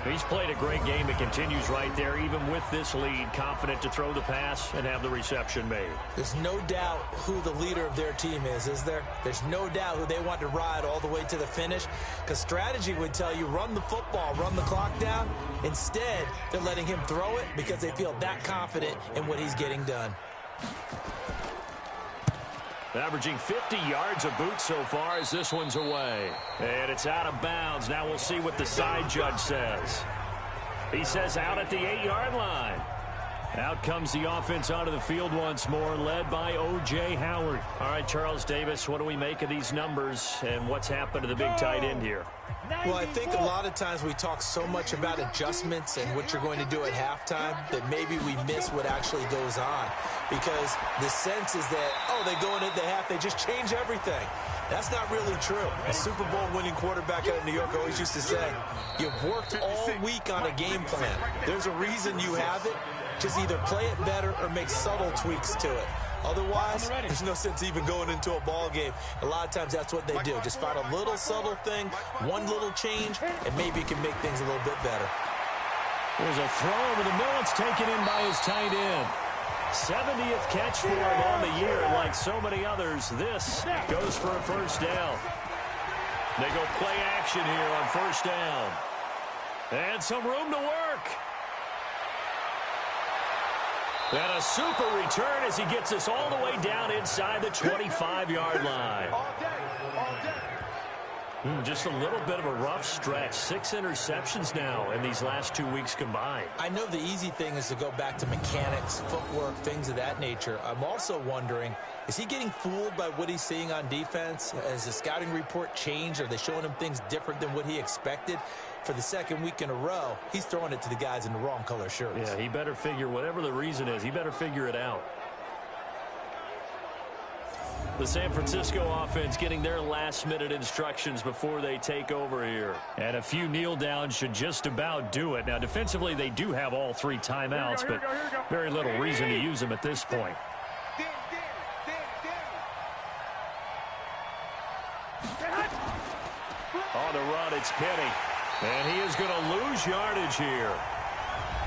He's played a great game. It continues right there, even with this lead, confident to throw the pass and have the reception made. There's no doubt who the leader of their team is there? There's no doubt who they want to ride all the way to the finish, because strategy would tell you run the football, run the clock down. Instead, they're letting him throw it because they feel that confident in what he's getting done. Averaging 50 yards a boot so far as this one's away. And it's out of bounds. Now we'll see what the side judge says. He says out at the 8-yard line. Out comes the offense onto the field once more, led by O.J. Howard. All right, Charles Davis, what do we make of these numbers and what's happened to the big tight end here? Well, I think a lot of times we talk so much about adjustments and what you're going to do at halftime that maybe we miss what actually goes on. Because the sense is that, oh, they go into the half, they just change everything. That's not really true. A Super Bowl winning quarterback out of New York always used to say, you've worked all week on a game plan. There's a reason you have it. Just either play it better or make subtle tweaks to it. Otherwise, there's no sense even going into a ball game. A lot of times that's what they do. Just find a little subtle thing, one little change, and maybe you can make things a little bit better. There's a throw over the middle. It's taken in by his tight end. 70th catch for him on the year. And like so many others, this goes for a first down. They go play action here on first down. And some room to work. And a super return as he gets us all the way down inside the 25-yard line. Just a little bit of a rough stretch. 6 interceptions now in these last 2 weeks combined. I know the easy thing is to go back to mechanics, footwork, things of that nature. I'm also wondering, is he getting fooled by what he's seeing on defense? Has the scouting report changed? Are they showing him things different than what he expected? For the second week in a row, he's throwing it to the guys in the wrong color shirts. Yeah, he better figure, whatever the reason is, he better figure it out. The San Francisco offense getting their last-minute instructions before they take over here. And a few kneel-downs should just about do it. Now, defensively, they do have all 3 timeouts, but very little reason to use them at this point. On the run, it's Penny. And he is going to lose yardage here.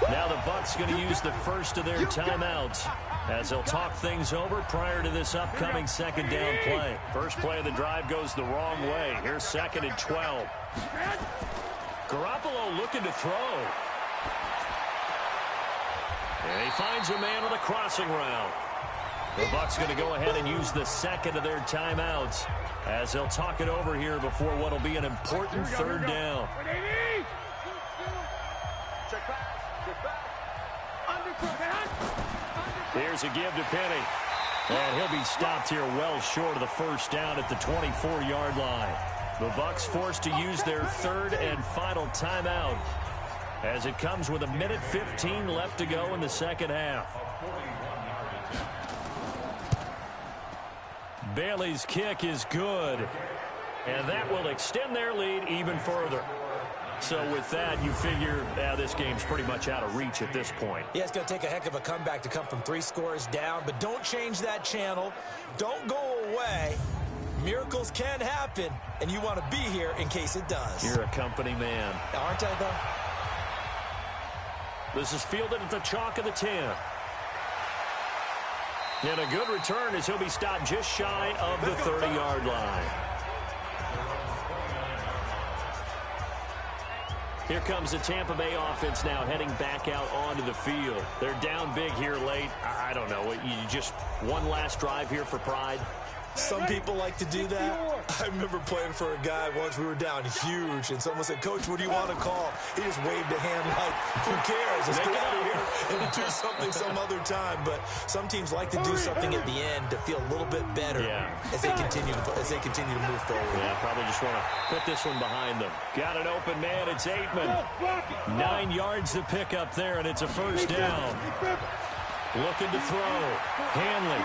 Now the Bucs going to use the first of their timeouts as they'll talk things over prior to this upcoming second down play. First play of the drive goes the wrong way. Here's 2nd and 12. Garoppolo looking to throw. And he finds a man on the crossing route. The Bucs going to go ahead and use the second of their timeouts as they'll talk it over here before what will be an important third down. Here's a give to Penny. And he'll be stopped here well short of the first down at the 24-yard line. The Bucs forced to use their third and final timeout as it comes with 1:15 left to go in the second half. Bailey's kick is good, and that will extend their lead even further. So with that, you figure this game's pretty much out of reach at this point. Yeah, it's going to take a heck of a comeback to come from 3 scores down, but don't change that channel. Don't go away. Miracles can happen, and you want to be here in case it does. You're a company man. Aren't I, though? This is fielded at the chalk of the 10. And a good return as he'll be stopped just shy of the 30-yard line. Here comes the Tampa Bay offense now heading back out onto the field. They're down big here late. I don't know. You just one last drive here for pride? Some people like to do that. I remember playing for a guy once. We were down huge, and someone said, "Coach, what do you want to call?" He just waved a hand like, "Who cares? Let's get out of here and do something some other time." But some teams like to do something at the end to feel a little bit better as they continue to move forward. Yeah, probably just want to put this one behind them. Got an open man. It's Aikman. 9 yards to pick up there, and it's a first down. Looking to throw. Hanley.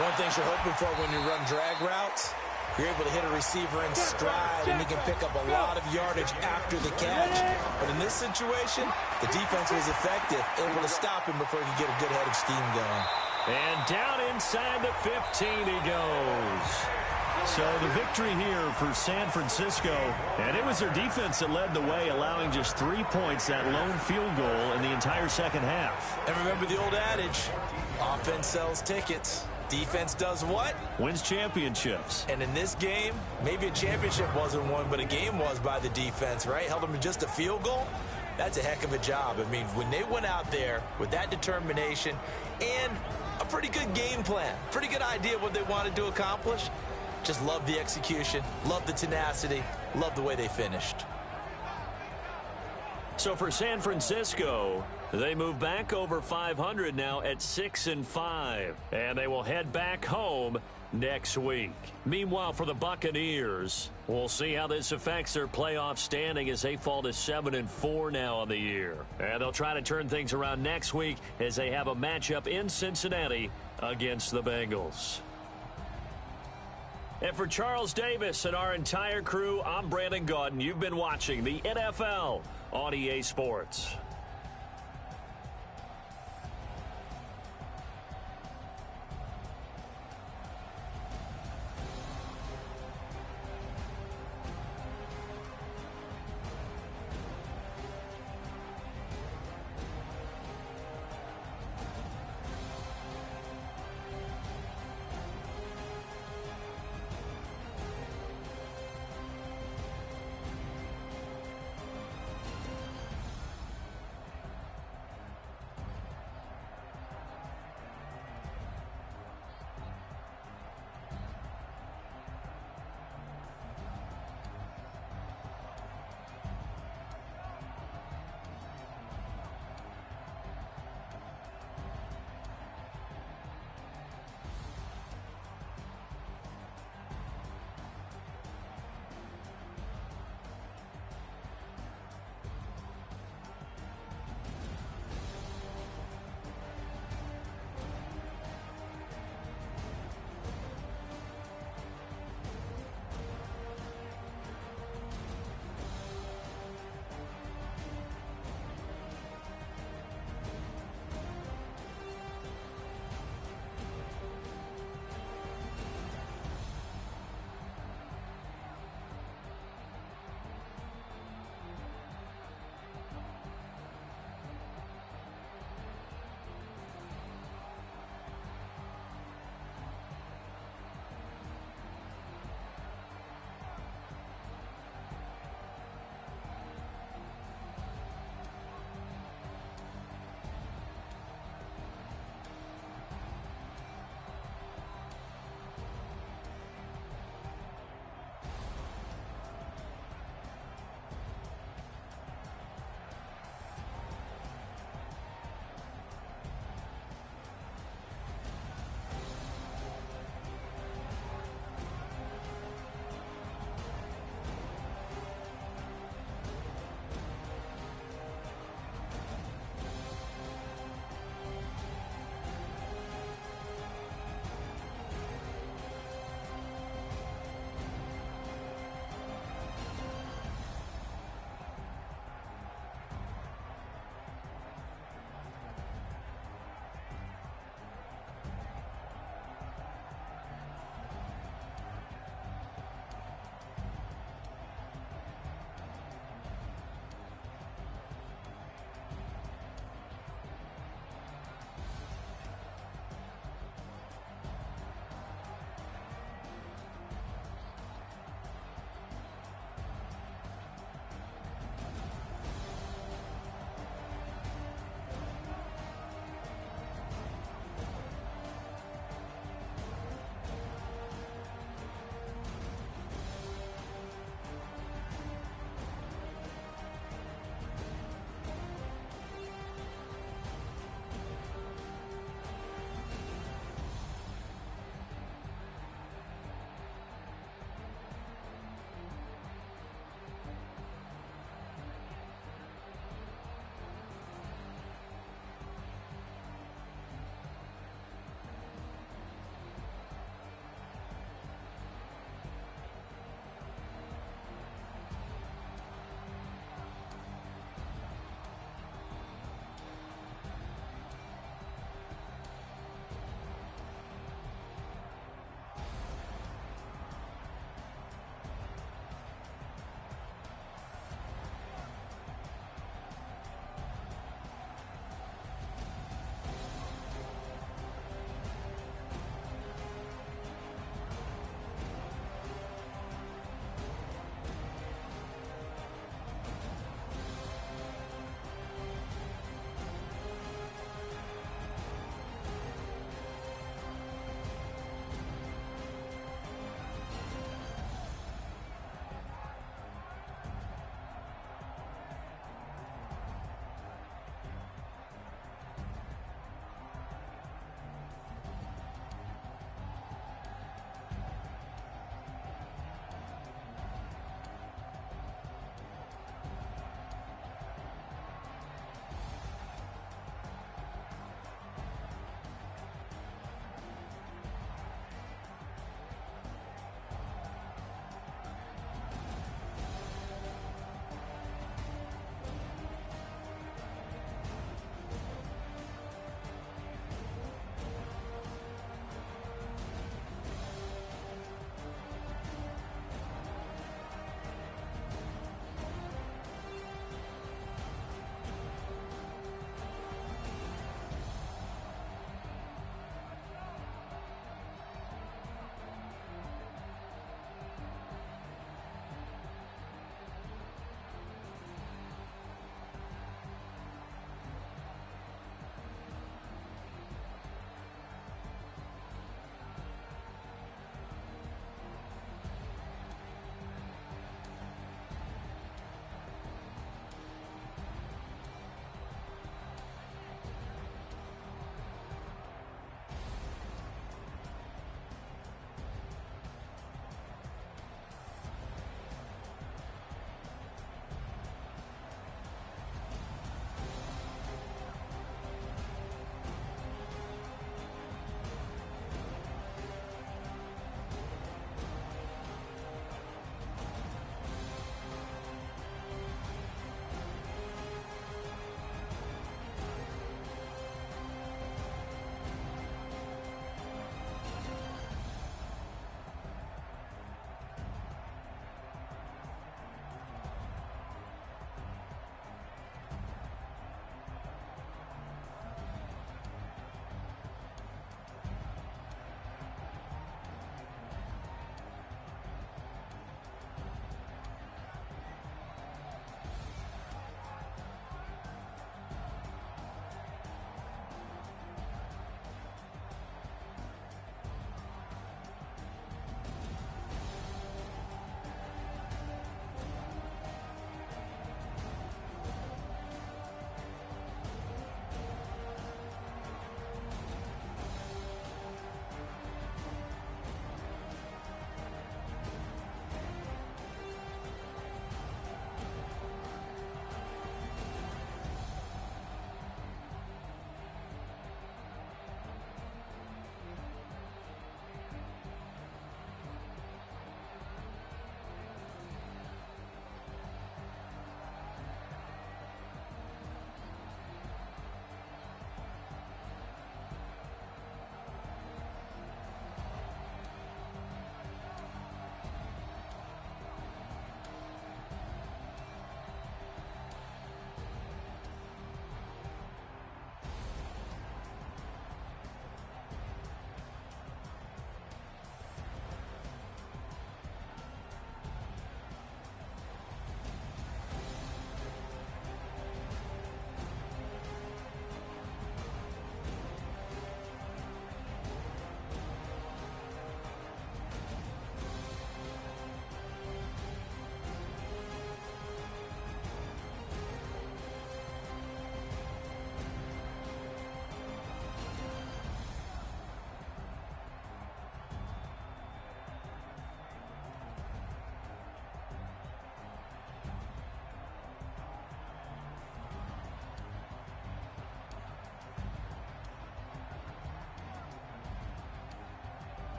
One of the things you're hoping for when you run drag routes, you're able to hit a receiver in stride, and he can pick up a lot of yardage after the catch. But in this situation, the defense was effective, able to stop him before he could get a good head of steam going. And down inside the 15 he goes. So the victory here for San Francisco, and it was their defense that led the way, allowing just 3 points, that lone field goal in the entire second half. And remember the old adage, offense sells tickets. Defense does what? Wins championships. And in this game, maybe a championship wasn't won, but a game was by the defense, right? Held them to just a field goal. That's a heck of a job. I mean, when they went out there with that determination and a pretty good game plan, pretty good idea what they wanted to accomplish, just love the execution, love the tenacity, love the way they finished. So for San Francisco, they move back over 500 now at 6-5, and they will head back home next week. Meanwhile, for the Buccaneers, we'll see how this affects their playoff standing as they fall to 7-4 now on the year. And they'll try to turn things around next week as they have a matchup in Cincinnati against the Bengals. And for Charles Davis and our entire crew, I'm Brandon Gaudin. You've been watching the NFL on EA Sports.